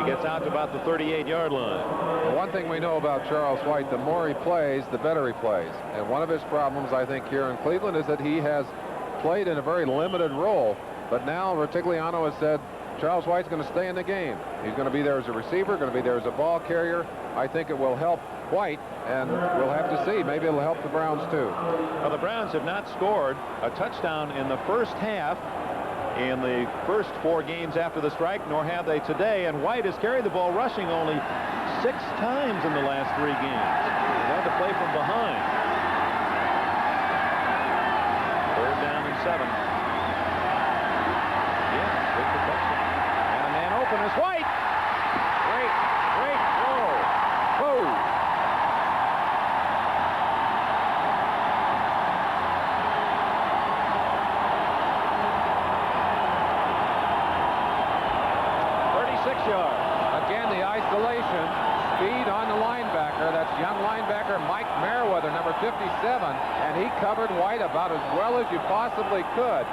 S2: He gets out to about the 38-yard line.
S1: Well, one thing we know about Charles White, the more he plays, the better he plays. And one of his problems, I think, here in Cleveland is that he has played in a very limited role. But now Rutigliano has said Charles White's going to stay in the game. He's going to be there as a receiver, going to be there as a ball carrier. I think it will help White, and we'll have to see. Maybe it'll help the Browns, too.
S2: Well, the Browns have not scored a touchdown in the first half in the first 4 games after the strike, nor have they today. And White has carried the ball rushing only 6 times in the last 3 games. He's had to play from behind. 3rd down and 7. Yeah, good protection. And a man open is White. Great throw. Whoa. 36 yards.
S1: Again, the isolation. Speed on the linebacker. That's young linebacker Mike Merriweather, number 57. And he covered White about as well as you possibly could.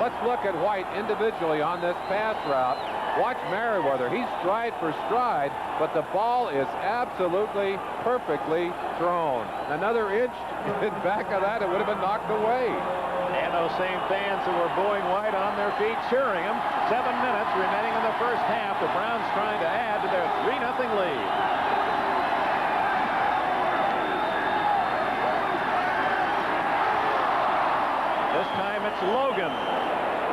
S1: Let's look at White individually on this pass route. Watch Merriweather. He's stride for stride, but the ball is absolutely perfectly thrown. Another inch in back of that, it would have been knocked away.
S2: And those same fans who were booing White on their feet cheering him. 7 minutes remaining in the first half. The Browns trying to add to their 3-0 lead. This time it's Logan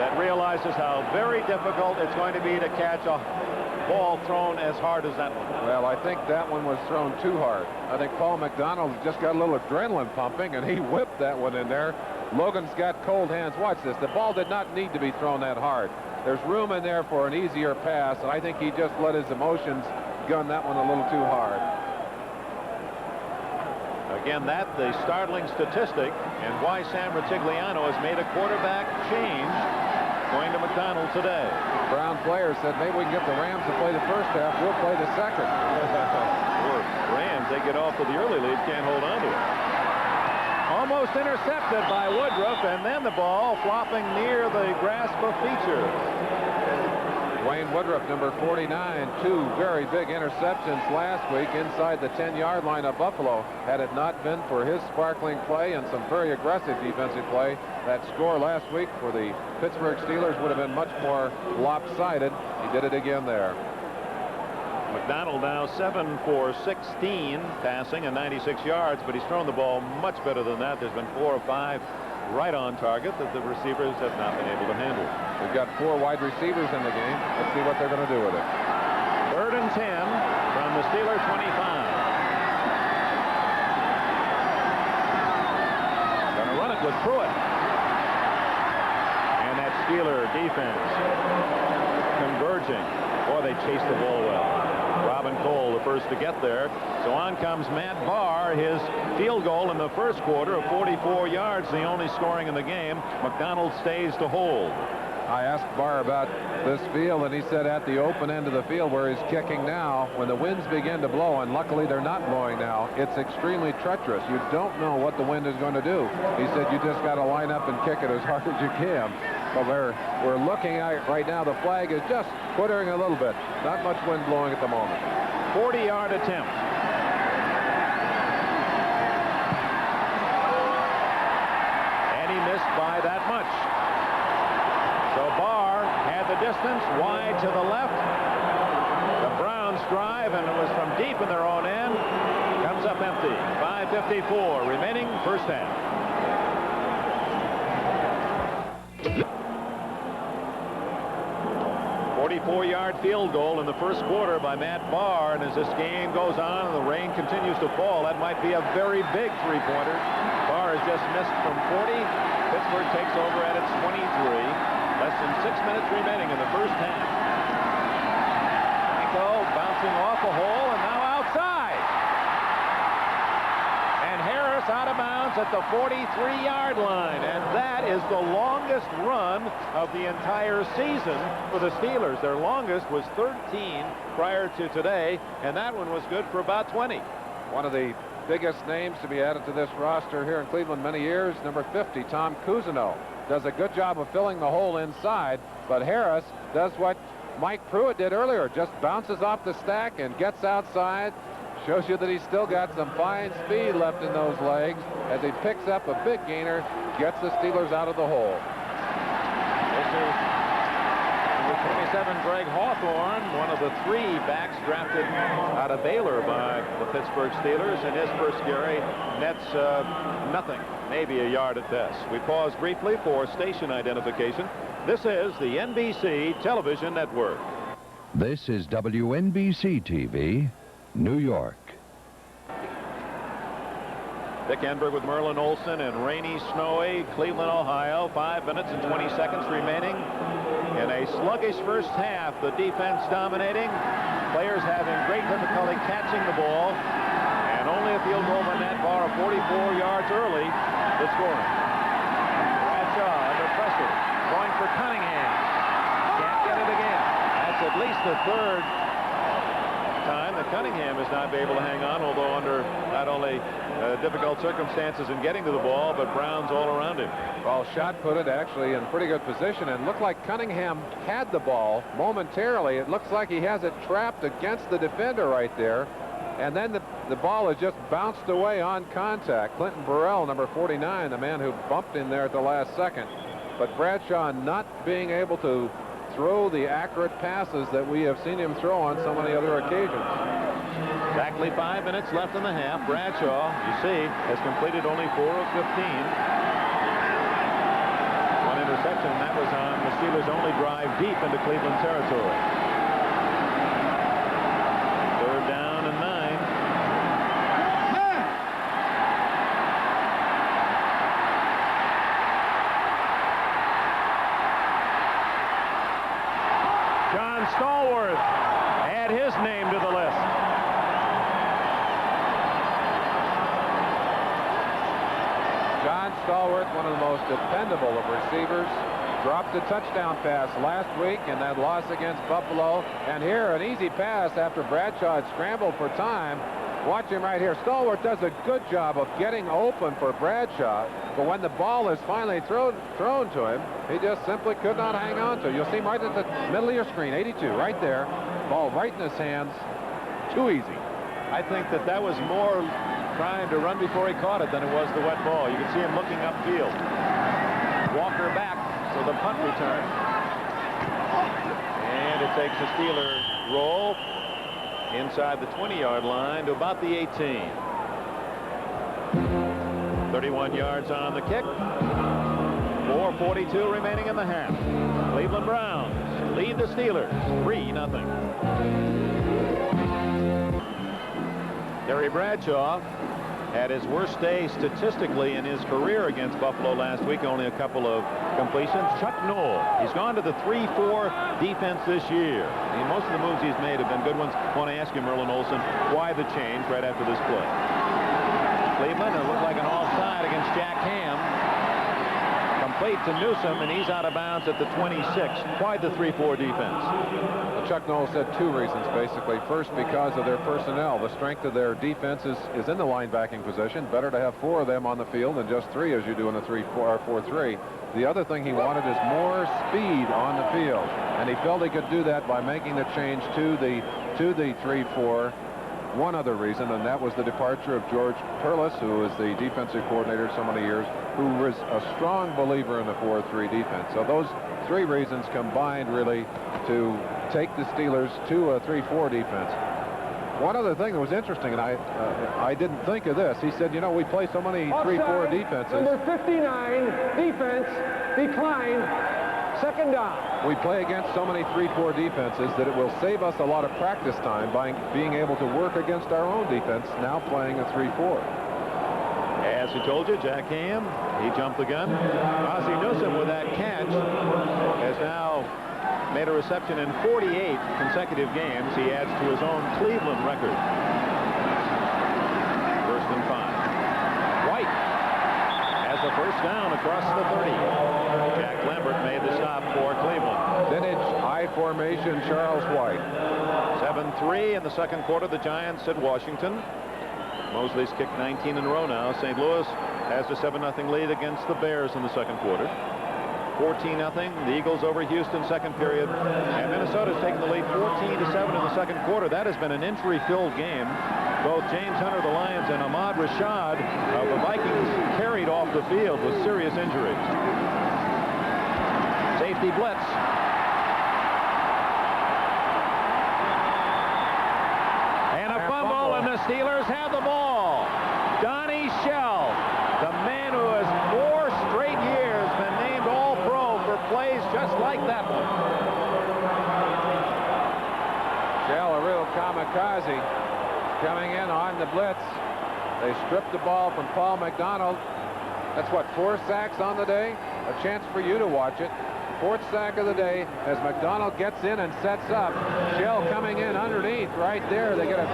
S2: that realizes how very difficult it's going to be to catch a ball thrown as hard as that one.
S1: Well, I think that one was thrown too hard. I think Paul McDonald just got a little adrenaline pumping, and he whipped that one in there. Logan's got cold hands. Watch this. The ball did not need to be thrown that hard. There's room in there for an easier pass, and I think he just let his emotions gun that one a little too hard.
S2: Again, that's the startling statistic, and why Sam Rutigliano has made a quarterback change going to McDonald today.
S1: Brown player said maybe we can get the Rams to play the first half. We'll play the second.
S2: Rams, they get off to the early lead, can't hold on to it. Almost intercepted by Woodruff, and then the ball flopping near the grasp of Feature.
S1: Wayne Woodruff, number 49, 2 very big interceptions last week inside the 10-yard line of Buffalo. Had it not been for his sparkling play and some very aggressive defensive play, that score last week for the Pittsburgh Steelers would have been much more lopsided. He did it again there.
S2: McDonald now 7 for 16 passing and 96 yards, but he's thrown the ball much better than that. There's been 4 or 5 right on target that the receivers have not been able to handle.
S1: We've got 4 wide receivers in the game. Let's see what they're going to do with it.
S2: 3rd and 10 from the Steeler 25. Going to run it with Pruitt. And that Steeler defense converging. Boy, they chased the ball well. Robin Cole, the first to get there. So on comes Matt Bahr. His field goal in the first quarter of 44 yards, the only scoring in the game. McDonald stays to hold.
S1: I asked Bahr about this field, and he said at the open end of the field where he's kicking now, when the winds begin to blow, and luckily they're not blowing now, it's extremely treacherous. You don't know what the wind is going to do. He said you just got to line up and kick it as hard as you can. But we're looking at right now, the flag is just twittering a little bit. Not much wind blowing at the moment.
S2: 40-yard attempt. And he missed by that much. So Bahr had the distance wide to the left. The Browns drive, and it was from deep in their own end. Comes up empty. 5:54 remaining, first half. Four-yard field goal in the first quarter by Matt Bahr, and as this game goes on and the rain continues to fall, that might be a very big three-pointer. Bahr has just missed from 40. Pittsburgh takes over at its 23. Less than 6 minutes remaining in the first half. Franco bouncing off a hole and now outside. And Harris out of bounds at the 43-yard line, and that is the longest run of the entire season for the Steelers. Their longest was 13 prior to today, and that one was good for about 20.
S1: One of the biggest names to be added to this roster here in Cleveland many years, number 50, Tom Cousineau. Does a good job of filling the hole inside, but Harris does what Mike Pruitt did earlier, just bounces off the stack and gets outside. Shows you that he's still got some fine speed left in those legs as he picks up a big gainer, gets the Steelers out of the hole.
S2: This is number 27, Greg Hawthorne, one of the 3 backs drafted out of Baylor by the Pittsburgh Steelers, and his first carry nets nothing, maybe a yard at best. We pause briefly for station identification. This is the NBC Television Network.
S6: This is WNBC TV, New York.
S2: Dick Enberg with Merlin Olsen and rainy, snowy Cleveland, Ohio. 5 minutes and 20 seconds remaining in a sluggish first half. The defense dominating. Players having great difficulty catching the ball. And only a field goal by Matt Bahr, 44 yards early, the scoring. Bradshaw under pressure. Going for Cunningham. Can't get it again. That's at least the third time that Cunningham has not been able to hang on, although under not only difficult circumstances in getting to the ball, but Browns all around him.
S1: Well, shot put it actually in pretty good position, and looked like Cunningham had the ball momentarily. It looks like he has it trapped against the defender right there, and then the ball has just bounced away on contact. Clinton Burrell, number 49, the man who bumped in there at the last second, but Bradshaw not being able to throw the accurate passes that we have seen him throw on so many other occasions.
S2: Exactly 5 minutes left in the half. Bradshaw, you see, has completed only 4 of 15. One interception, and that was on the Steelers' only drive deep into Cleveland territory. Third down and 9. John Stallworth add his name to the list.
S1: John Stallworth, one of the most dependable of receivers, dropped a touchdown pass last week in that loss against Buffalo. And here, an easy pass after Bradshaw had scrambled for time. Watch him right here. Stallworth does a good job of getting open for Bradshaw, but when the ball is finally thrown to him, he just simply could not hang on to it. You'll see him right at the middle of your screen, 82, right there. Ball right in his hands. Too easy.
S2: I think that was more trying to run before he caught it than it was the wet ball. You can see him looking upfield. Walker back for the punt return. And it takes a Steeler roll inside the 20-yard line to about the 18. 31 yards on the kick. 4:42 remaining in the half. Cleveland Browns lead the Steelers 3-0. Terry Bradshaw had his worst day statistically in his career against Buffalo last week, only a couple of completions. Chuck Noll, he's gone to the 3-4 defense this year. I mean, most of the moves he's made have been good ones. I want to ask you, Merlin Olsen, why the change right after this play? Cleveland, it looked like an offside against Jack Ham. Complete to Newsom, and he's out of bounds at the 26. Quite the 3-4 defense.
S1: Well, Chuck Noll said two reasons, basically. First, because of their personnel. The strength of their defense is in the linebacking position. Better to have 4 of them on the field than just 3 as you do in a 4-3. The other thing he wanted is more speed on the field, and he felt he could do that by making the change to the 3-4. One other reason, and that was the departure of George Perlis, who was the defensive coordinator so many years, who was a strong believer in the 4-3 defense. So those 3 reasons combined really to take the Steelers to a 3-4 defense. One other thing that was interesting, and I didn't think of this. He said, you know, we play so many 3-4 defenses.
S4: Number 59, defense, decline, second down.
S1: We play against so many 3-4 defenses that it will save us a lot of practice time by being able to work against our own defense, now playing a 3-4.
S2: As he told you, Jack Ham, he jumped the gun. Ozzie Newsom with that catch has now made a reception in 48 consecutive games. He adds to his own Cleveland record. First and 5. White has the first down across the 30. Jack Lambert made the stop for Cleveland.
S1: Vintage I formation Charles White.
S2: 7-3 in the second quarter. The Giants at Washington. Mosley's kicked 19 in a row now. St. Louis has a 7-0 lead against the Bears in the second quarter. 14-0. The Eagles over Houston second period. And Minnesota's taken the lead 14-7 in the second quarter. That has been an injury-filled game. Both James Hunter of the Lions and Ahmad Rashad of the Vikings carried off the field with serious injuries. Safety blitz. And a fumble, and the Steelers have the ball. Donnie Shell, the man who has 4 straight years been named All-Pro for plays just like that one.
S1: Shell, a real kamikaze, coming in on the blitz. They stripped the ball from Paul McDonald. That's what, 4 sacks on the day? A chance for you to watch it. 4th sack of the day as McDonald gets in and sets up. Shell coming in underneath right there. They get a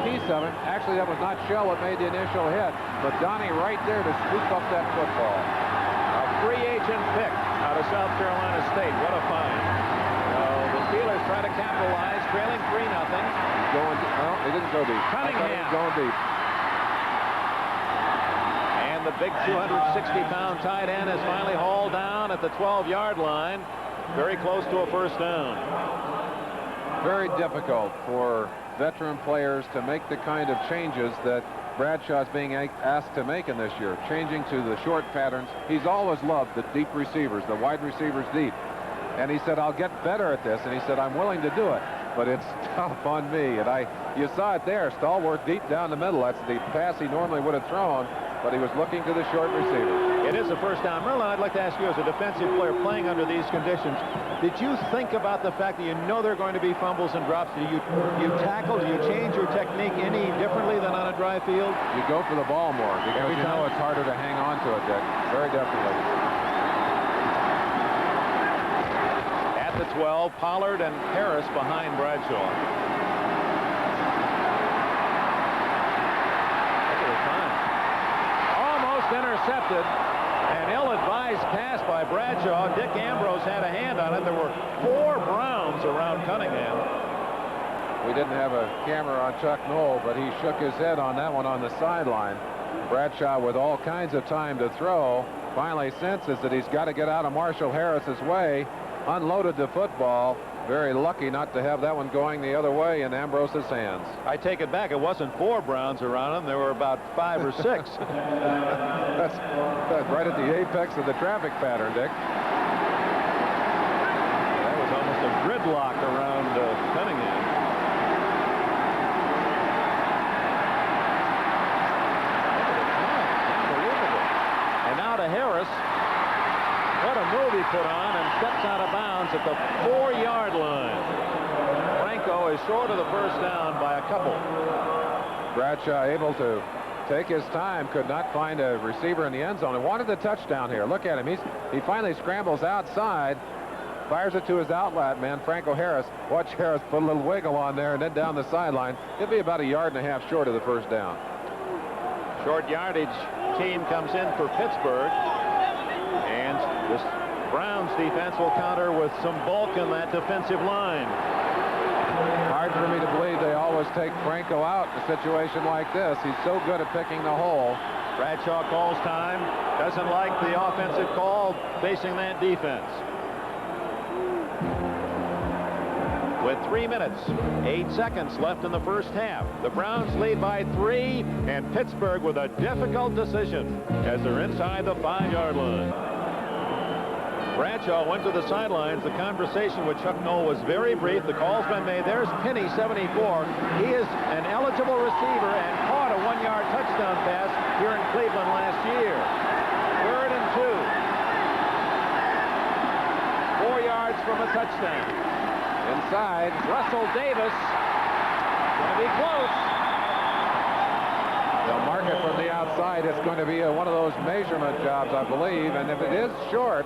S1: piece of it. Actually, that was not Shell that made the initial hit, but Donnie right there to scoop up that football.
S2: A free agent pick out of South Carolina State. What a find. The Steelers try to capitalize, trailing 3-0.
S1: Going, well, they didn't go deep.
S2: Cunningham
S1: going deep.
S2: And the big 260-pound tight end is finally hauled down at the 12-yard line. Very close to a first down.
S1: Very difficult for veteran players to make the kind of changes that Bradshaw's being asked to make in this year, changing to the short patterns. He's always loved the deep receivers, the wide receivers deep. And he said, I'll get better at this. And he said, I'm willing to do it, but it's tough on me. And you saw it there, Stallworth deep down the middle. That's the pass he normally would have thrown, but he was looking to the short receiver.
S2: It is a first down. Merlin, I'd like to ask you, as a defensive player playing under these conditions, did you think about the fact that you know there are going to be fumbles and drops? Do you tackle? Do you change your technique any differently than on a dry field?
S1: You go for the ball more because you know it's harder to hang on to it, Dick. Very definitely.
S2: At the 12, Pollard and Harris behind Bradshaw. Intercepted. An ill-advised pass by Bradshaw. Dick Ambrose had a hand on it. There were 4 Browns around Cunningham.
S1: We didn't have a camera on Chuck Noll, but he shook his head on that one on the sideline. Bradshaw, with all kinds of time to throw, finally senses that he's got to get out of Marshall Harris's way, unloaded the football. Very lucky not to have that one going the other way in Ambrose's hands.
S2: I take it back. It wasn't 4 Browns around him. There were about 5 or 6.
S1: That's right at the apex of the traffic pattern, Dick.
S2: That was almost a gridlock around Cunningham. Unbelievable. And now to Harris. What a move he put on, and steps out of bounds at the 4-yard line. Franco is short of the first down by a couple.
S1: Bradshaw able to take his time, could not find a receiver in the end zone. He wanted the touchdown here. Look at him. He finally scrambles outside, fires it to his outlet man, Franco Harris. Watch Harris put a little wiggle on there and then down the sideline. He'll be about 1.5 yards short of the first down.
S2: Short yardage team comes in for Pittsburgh. And This Browns defense will counter with some bulk in that defensive line.
S1: Hard for me to believe they always take Franco out in a situation like this. He's so good at picking the hole.
S2: Bradshaw calls time. Doesn't like the offensive call facing that defense. With 3 minutes, 8 seconds left in the first half, the Browns lead by 3, and Pittsburgh with a difficult decision as they're inside the 5-yard line. Bradshaw went to the sidelines. The conversation with Chuck Noll was very brief. The call's been made. There's Penny, 74. He is an eligible receiver and caught a 1-yard touchdown pass here in Cleveland last year. 3rd and 2. 4 yards from a touchdown.
S1: Inside,
S2: Russell Davis. Going to be close.
S1: they'll mark it from the outside. It's going to be one of those measurement jobs, I believe. And if it is short,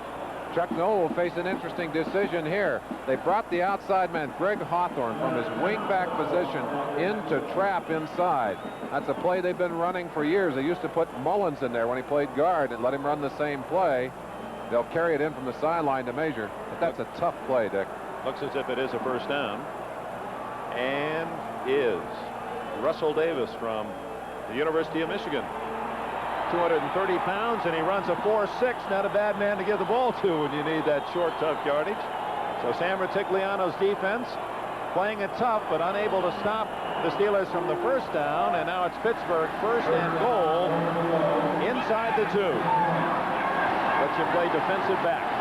S1: Chuck Noll will face an interesting decision here. They brought the outside man, Greg Hawthorne, from his wingback position into trap inside. That's a play they've been running for years. They used to put Mullins in there when he played guard and let him run the same play. They'll carry it in from the sideline to measure. But that's a tough play, Dick.
S2: Looks as if it is a first down. And is Russell Davis from the University of Michigan. 230 pounds, and he runs a 4.6. Not a bad man to give the ball to when you need that short, tough yardage. So Sam Rutigliano's defense playing it tough, but unable to stop the Steelers from the first down. And now it's Pittsburgh 1st and goal inside the 2. Let you play defensive back.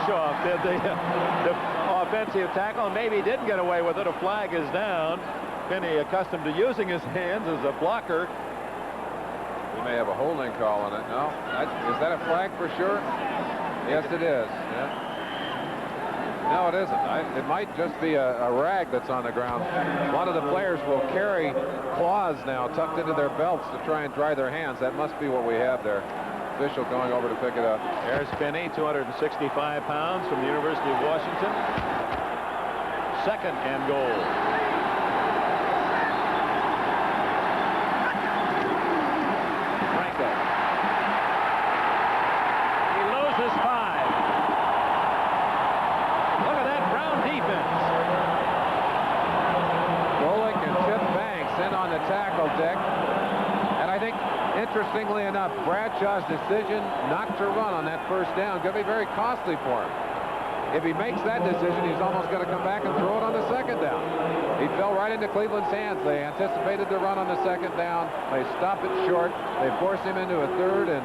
S2: Off did the offensive tackle. Maybe didn't get away with it. A flag is down. Penny, accustomed to using his hands as a blocker.
S1: We may have a holding call on it. No, is that a flag for sure? Yes, it is. Yeah. No, it isn't. It might just be a rag that's on the ground. A lot of the players will carry claws now tucked into their belts to try and dry their hands. That must be what we have there. Official going over to pick it up.
S2: There's Penny, 265 pounds, from the University of Washington. 2nd and goal. Franco. He loses 5. Look at that Brown defense.
S1: Golick and Chip Banks in on the tackle, Dick. And I think, interestingly enough, Bradshaw's decision not to run on that first down going to be very costly for him. If he makes that decision, he's almost going to come back and throw it on the 2nd down. He fell right into Cleveland's hands. They anticipated the run on the 2nd down. They stop it short. They force him into a 3rd and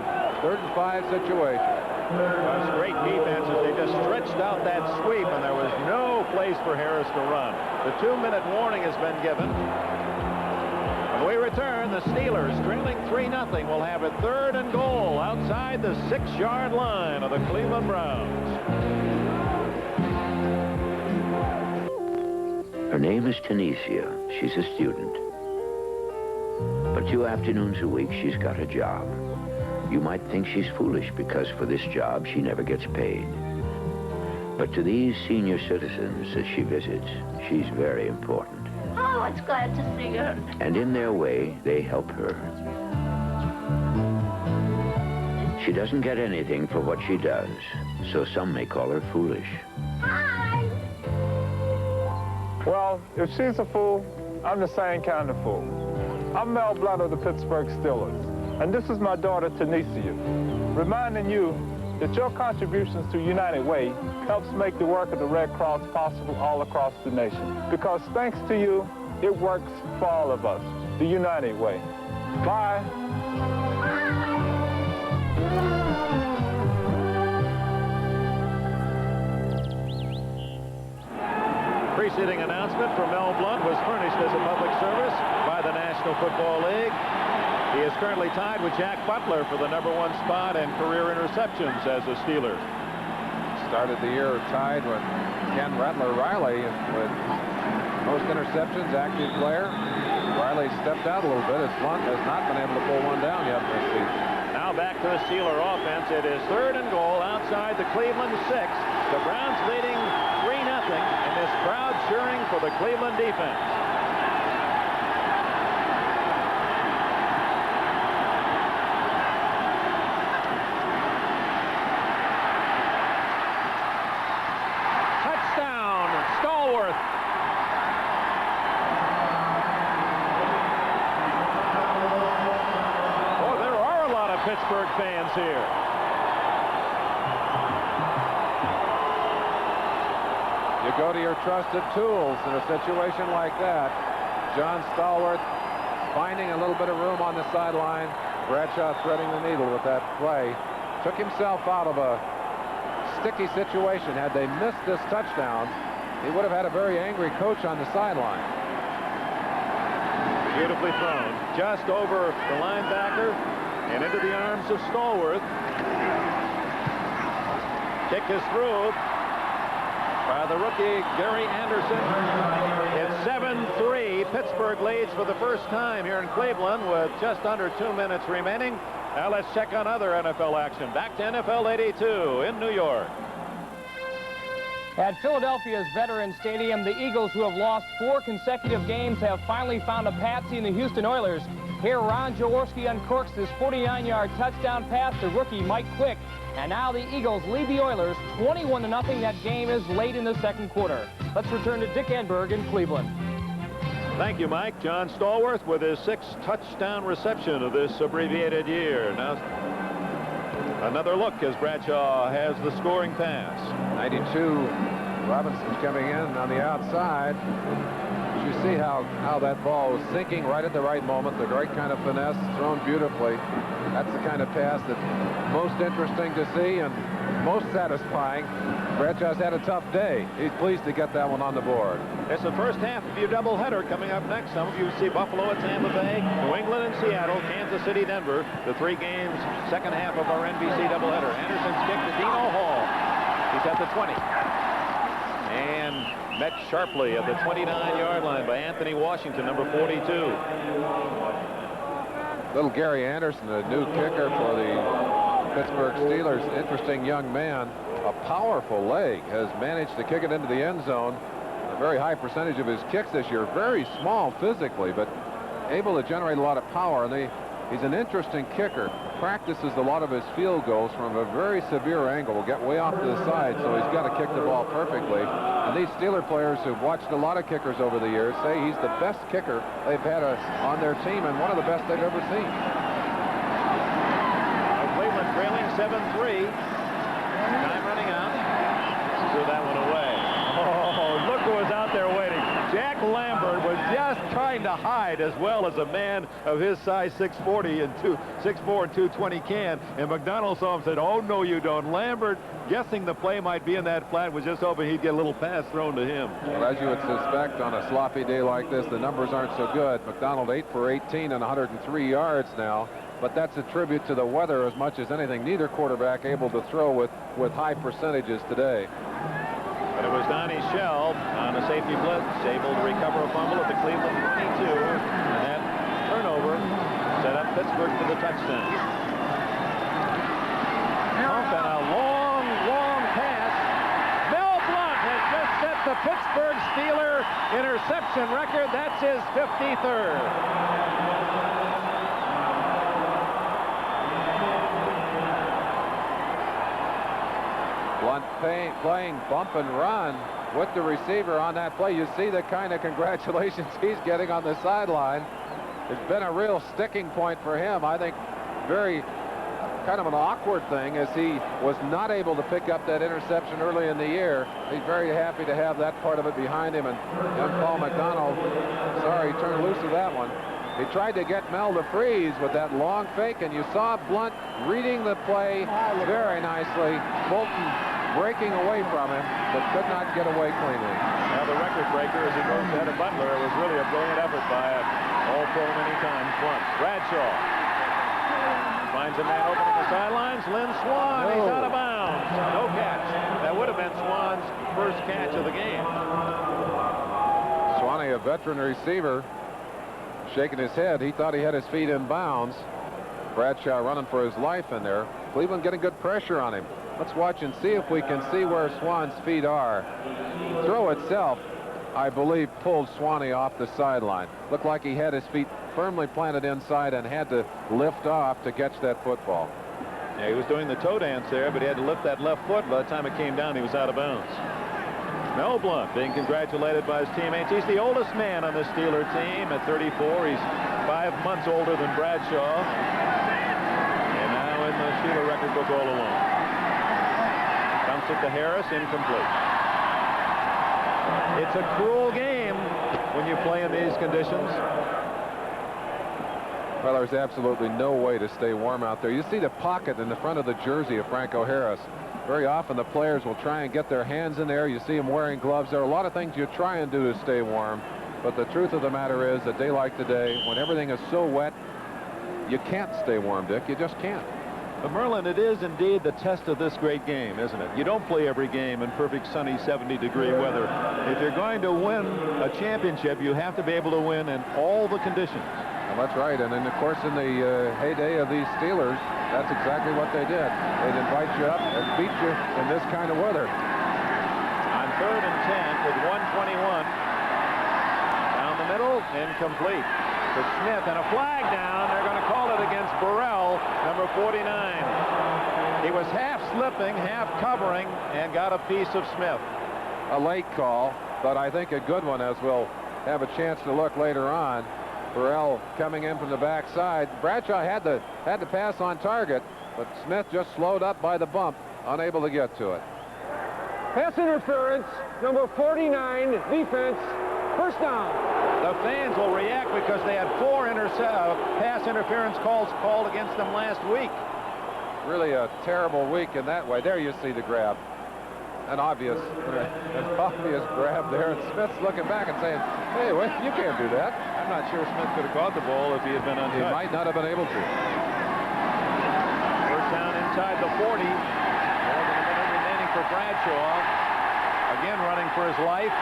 S1: 5 situation.
S2: That's great defense as they just stretched out that sweep, and there was no place for Harris to run. The 2-minute warning has been given. When we return, the Steelers, trailing 3-0, will have a 3rd and goal outside the 6-yard line of the Cleveland Browns.
S7: Her name is Tunisia. She's a student. But 2 afternoons a week, she's got a job. You might think she's foolish because for this job, she never gets paid. But to these senior citizens that she visits, she's very important.
S8: Oh, it's glad to see her.
S7: And in their way, they help her. She doesn't get anything for what she does, so some may call her foolish.
S8: Hi.
S4: Well, if she's a fool, I'm the same kind of fool. I'm Mel Blount of the Pittsburgh Steelers, and this is my daughter, Tunisia, reminding you that your contributions to United Way helps make the work of the Red Cross possible all across the nation. Because thanks to you, it works for all of us, the United Way. Bye.
S2: Preceding announcement from Mel Blount was furnished as a public service by the National Football League. He is currently tied with Jack Butler for the #1 spot in career interceptions as a Steeler.
S1: Started the year tied with Ken Rattler Riley with most interceptions, active player. Riley stepped out a little bit as Blount has not been able to pull one down yet this season.
S2: Now Now back to the Steeler offense. It is 3rd and goal outside the Cleveland 6. The Browns leading 3-0, and this crowd cheering for the Cleveland defense. Touchdown, Stallworth. Oh, there are a lot of Pittsburgh fans here.
S1: You go to your trusted tools in a situation like that. John Stallworth finding a little bit of room on the sideline. Bradshaw threading the needle with that play. Took himself out of a sticky situation. Had they missed this touchdown, he would have had a very angry coach on the sideline.
S2: Beautifully thrown. Just over the linebacker and into the arms of Stallworth. Kick is through by the rookie Gary Anderson. It's 7-3. Pittsburgh leads for the first time here in Cleveland with just under 2 minutes remaining. Now let's check on other NFL action. Back to NFL 82 in New York.
S3: At Philadelphia's Veterans Stadium, the Eagles, who have lost 4 consecutive games, have finally found a patsy in the Houston Oilers. Here, Ron Jaworski uncorks this 49-yard touchdown pass to rookie Mike Quick. And now the Eagles lead the Oilers 21-0. That game is late in the second quarter. Let's return to Dick Enberg in Cleveland.
S2: Thank you, Mike. John Stallworth with his 6th touchdown reception of this abbreviated year. Now another look as Bradshaw has the scoring pass.
S1: 92. Robinson's coming in on the outside. You see how that ball was sinking right at the right moment. The right kind of finesse, thrown beautifully. That's the kind of pass that's most interesting to see and most satisfying. Bradshaw's had a tough day. He's pleased to get that one on the board.
S2: It's the first half of your doubleheader coming up next. Some of you see Buffalo at Tampa Bay, New England and Seattle, Kansas City, Denver. The 3 games, second half of our NBC doubleheader. Anderson's kick to Dino Hall. He's at the 20. And met sharply at the 29-yard line by Anthony Washington, number 42.
S1: Little Gary Anderson, a new kicker for the Pittsburgh Steelers. Interesting young man. A powerful leg. Has managed to kick it into the end zone. A very high percentage of his kicks this year. Very small physically, but able to generate a lot of power. And he's an interesting kicker. Practices a lot of his field goals from a very severe angle. Will get way off to the side, so he's got to kick the ball perfectly. And these Steeler players who've watched a lot of kickers over the years say he's the best kicker they've had on their team and one of the best they've ever seen.
S2: Cleveland trailing 7-3. Time running out. Threw that one away.
S4: Oh, look who was out there waiting. Jack Lambert was just trying to hide as well as a man of his size, 6'4" and 220 can. And McDonald saw him and said, "Oh, no, you don't." Lambert, guessing the play might be in that flat, was just hoping he'd get a little pass thrown to him.
S1: Well, as you would suspect, on a sloppy day like this, the numbers aren't so good. McDonald 8 for 18 and 103 yards now. But that's a tribute to the weather as much as anything. Neither quarterback able to throw with high percentages today.
S2: But it was Donnie Shell on a safety blitz, able to recover a fumble at the Cleveland 22. And that turnover set up Pittsburgh for the touchdown. Temp and a long, long pass. Mel Blount has just set the Pittsburgh Steeler interception record. That's his 53rd.
S1: Blunt playing bump and run with the receiver on that play. You see the kind of congratulations he's getting on the sideline. It's been a real sticking point for him. I think very kind of an awkward thing as he was not able to pick up that interception early in the year. He's very happy to have that part of it behind him. And young Paul McDonald, sorry, he turned loose of that one. He tried to get Mel to freeze with that long fake, and you saw Blunt reading the play very nicely. Bolton breaking away from him, but could not get away cleanly.
S2: Now the record breaker as he goes ahead of Butler. It was really a brilliant effort by all-pro many times Blunt. Bradshaw finds a man open at the sidelines. Lynn Swan, he's out of bounds. No catch. That would have been Swan's first catch of the game.
S1: Swanee, a veteran receiver, shaking his head. He thought he had his feet in bounds. Bradshaw running for his life in there. Cleveland getting good pressure on him. Let's watch and see if we can see where Swan's feet are. The throw itself, I believe, pulled Swanee off the sideline. Looked like he had his feet firmly planted inside and had to lift off to catch that football.
S2: Yeah, he was doing the toe dance there, but he had to lift that left foot. By the time it came down, he was out of bounds. Mel Blount being congratulated by his teammates. He's the oldest man on the Steeler team at 34. He's 5 months older than Bradshaw. And now in the Steeler record book all alone. Dumps it to Harris, incomplete. It's a cruel game when you play in these conditions.
S1: Well, there's absolutely no way to stay warm out there. You see the pocket in the front of the jersey of Franco Harris. Very often the players will try and get their hands in there. You see them wearing gloves. There are a lot of things you try and do to stay warm. But the truth of the matter is, a day like today, when everything is so wet, you can't stay warm, Dick. You just can't.
S2: But Merlin, it is indeed the test of this great game, isn't it? You don't play every game in perfect sunny 70-degree weather. If you're going to win a championship, you have to be able to win in all the conditions.
S1: Well, that's right. And then, of course, in the heyday of these Steelers, that's exactly what they did. They'd invite you up and beat you in this kind of weather.
S2: On 3rd and 10 with 1:21. Down the middle, incomplete. To Smith, and a flag down. They're going to call it against Burrell, number 49. He was half slipping, half covering, and got a piece of Smith.
S1: A late call, but I think a good one, as we'll have a chance to look later on. Burrell coming in from the backside. Bradshaw had to pass on target, but Smith just slowed up by the bump, unable to get to it.
S3: Pass interference, number 49, defense, first down.
S2: The fans will react because they had 4 pass interference calls called against them last week.
S1: Really a terrible week in that way. There you see the grab. An obvious grab there. And Smith's looking back and saying, hey, wait, you can't do that.
S2: I'm not sure Smith could have caught the ball if he had been untouched.
S1: He might not have been able to.
S2: First down inside the 40. More than a minute remaining for Bradshaw. Again running for his life.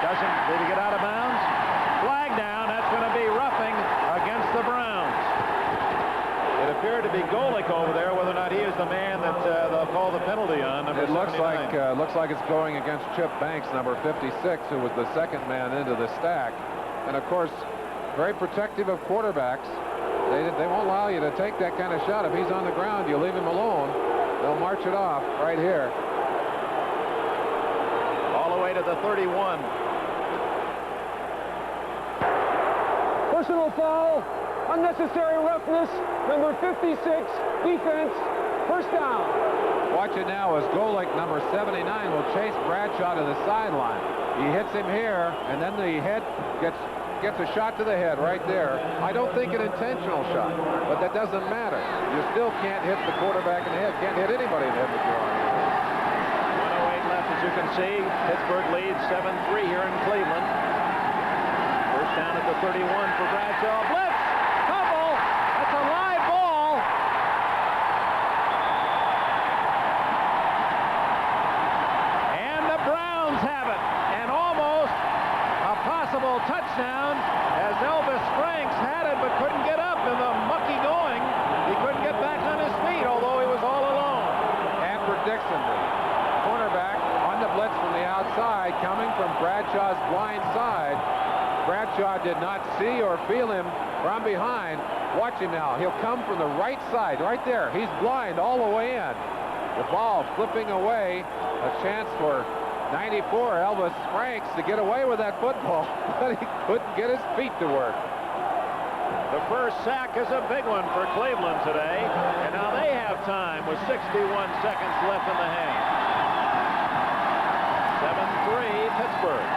S2: Did he get out of bounds? Flag down. That's going to be roughing against the Browns. It appeared to be Golick over there. Whether or not he is the man that they'll call the penalty on.
S1: It looks like it's going against Chip Banks, number 56, who was the second man into the stack. And of course, very protective of quarterbacks. They won't allow you to take that kind of shot. If he's on the ground, you leave him alone. They'll march it off right here.
S2: All the way to the 31.
S3: Personal foul, unnecessary roughness, number 56, defense, first down.
S1: Watch it now as Golick, number 79, will chase Bradshaw to the sideline. He hits him here, and then the head gets a shot to the head right there. I don't think an intentional shot, but that doesn't matter. You still can't hit the quarterback in the head. Can't hit anybody in the head with your arm.
S2: 1:08 left, as you can see. Pittsburgh leads 7-3 here in Cleveland. First down at the 31 for Bradshaw. Blitz! Fumble! That's a live ball! And the Browns have it. And almost a possible touchdown as Elvis Franks had it but couldn't get up in the mucky going. He couldn't get back on his feet, although he was all alone.
S1: Hanford Dixon, the cornerback, on the blitz from the outside, coming from Bradshaw's blind side. Bradshaw did not see or feel him from behind. Watch him now. He'll come from the right side, right there. He's blind all the way in. The ball flipping away. A chance for 94 Elvis Franks to get away with that football, but he couldn't get his feet to work.
S2: The first sack is a big one for Cleveland today, and now they have time with 61 seconds left in the half. 7-3 Pittsburgh.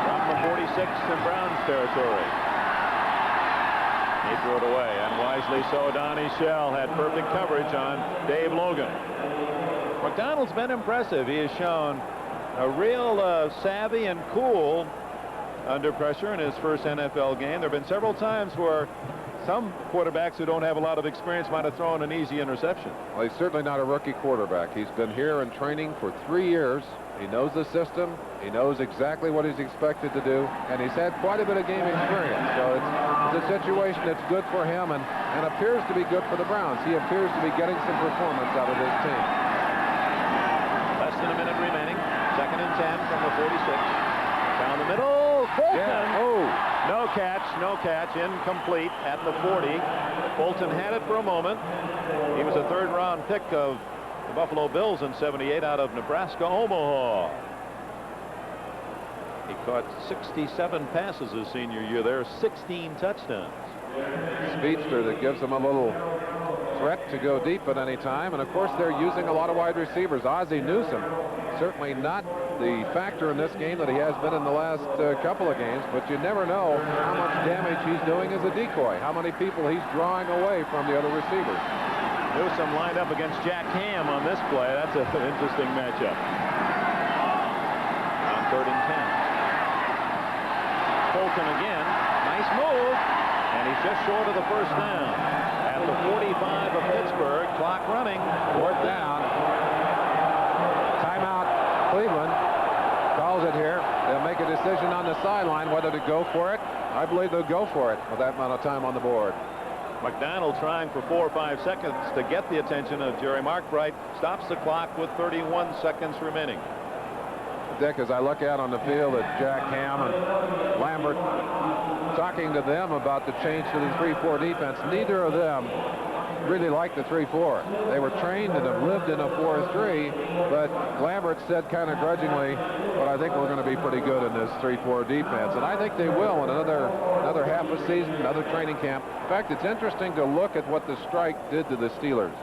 S2: From the 46th in Browns territory. He threw it away, and wisely so. Donnie Shell had perfect coverage on Dave Logan. McDonald's been impressive. He has shown a real savvy and cool under pressure in his first NFL game. There have been several times where some quarterbacks who don't have a lot of experience might have thrown an easy interception.
S1: Well, he's certainly not a rookie quarterback. He's been here in training for 3 years. He knows the system. He knows exactly what he's expected to do, and he's had quite a bit of game experience. So it's is a situation that's good for him and appears to be good for the Browns. He appears to be getting some performance out of his team.
S2: Less than a minute remaining. 2nd and 10 from the 46. Down the middle. Fulton.
S1: Yeah. Oh.
S2: No catch. Incomplete at the 40. Fulton had it for a moment. He was a 3rd-round pick of the Buffalo Bills in '78 out of Nebraska, Omaha. He caught 67 passes his senior year. There are 16 touchdowns.
S1: Speedster that gives him a little threat to go deep at any time. And of course they're using a lot of wide receivers. Ozzie Newsome certainly not the factor in this game that he has been in the last couple of games, but you never know how much damage he's doing as a decoy, how many people he's drawing away from the other receivers.
S2: Newsome lined up against Jack Ham on this play. That's an interesting matchup. On 3rd and 10. Fulton again. Nice move. And he's just short of the first down. At the 45 of Pittsburgh. Clock running.
S1: 4th down. Timeout. Cleveland calls it here. They'll make a decision on the sideline whether to go for it. I believe they'll go for it with that amount of time on the board.
S2: McDonald trying for 4 or 5 seconds to get the attention of Jerry Markbright. Stops the clock with 31 seconds remaining.
S1: Dick, as I look out on the field at Jack Ham and Lambert talking to them about the change to the 3-4 defense, neither of them really like the 3-4. They were trained and have lived in a 4-3, but Lambert said kind of grudgingly, but I think we're going to be pretty good in this 3-4 defense. And I think they will in another half a season, another training camp. In fact, it's interesting to look at what the strike did to the Steelers.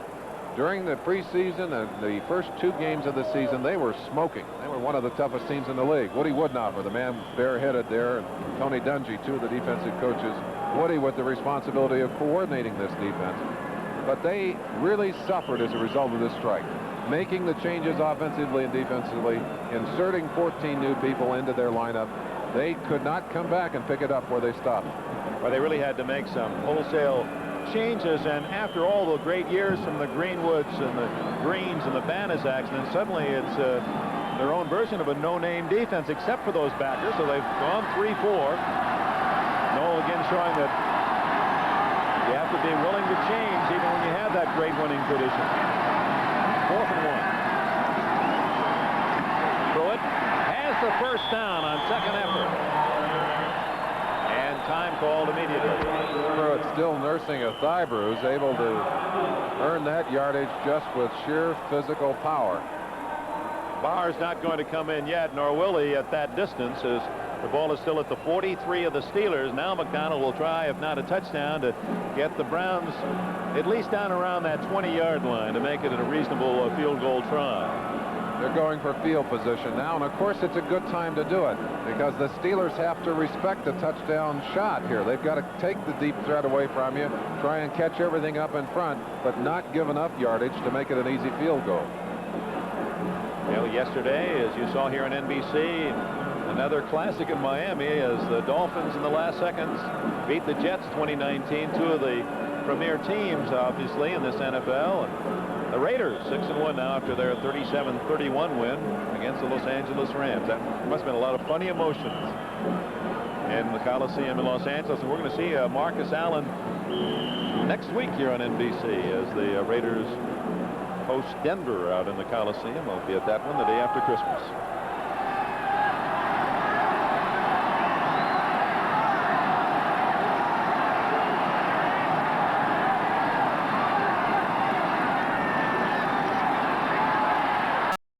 S1: During the preseason and the first 2 games of the season, they were smoking. They were one of the toughest teams in the league. Woody Woodnoffer, the man bareheaded there, and Tony Dungy, 2 of the defensive coaches. Woody with the responsibility of coordinating this defense. But they really suffered as a result of this strike. Making the changes offensively and defensively, inserting 14 new people into their lineup. They could not come back and pick it up where they stopped.
S2: Well, they really had to make some wholesale changes, and after all the great years from the Greenwoods and the Greens and the Banaszaks, and suddenly it's their own version of a no-name defense except for those backers, so they've gone 3-4. Noel again showing that you have to be willing to change even when you have that great winning tradition. 4th and 1. Pruitt has the first down on 2nd effort. And time called immediately.
S1: Pruitt still nursing a thigh bruise, able to earn that yardage just with sheer physical power.
S2: Bahr's not going to come in yet, nor will he at that distance, as the ball is still at the 43 of the Steelers. Now McDonald will try, if not a touchdown, to get the Browns at least down around that 20-yard line to make it a reasonable field goal try.
S1: They're going for field position now, and of course it's a good time to do it because the Steelers have to respect the touchdown shot here. They've got to take the deep threat away from you, try and catch everything up in front, but not give enough yardage to make it an easy field goal.
S2: Well, yesterday, as you saw here on NBC, another classic in Miami as the Dolphins in the last seconds beat the Jets 2019, 2 of the premier teams, obviously, in this NFL. And the Raiders 6-1 now after their 37-31 win against the Los Angeles Rams. That must have been a lot of funny emotions in the Coliseum in Los Angeles. And we're going to see Marcus Allen next week here on NBC as the Raiders host Denver out in the Coliseum. I'll be at that one the day after Christmas.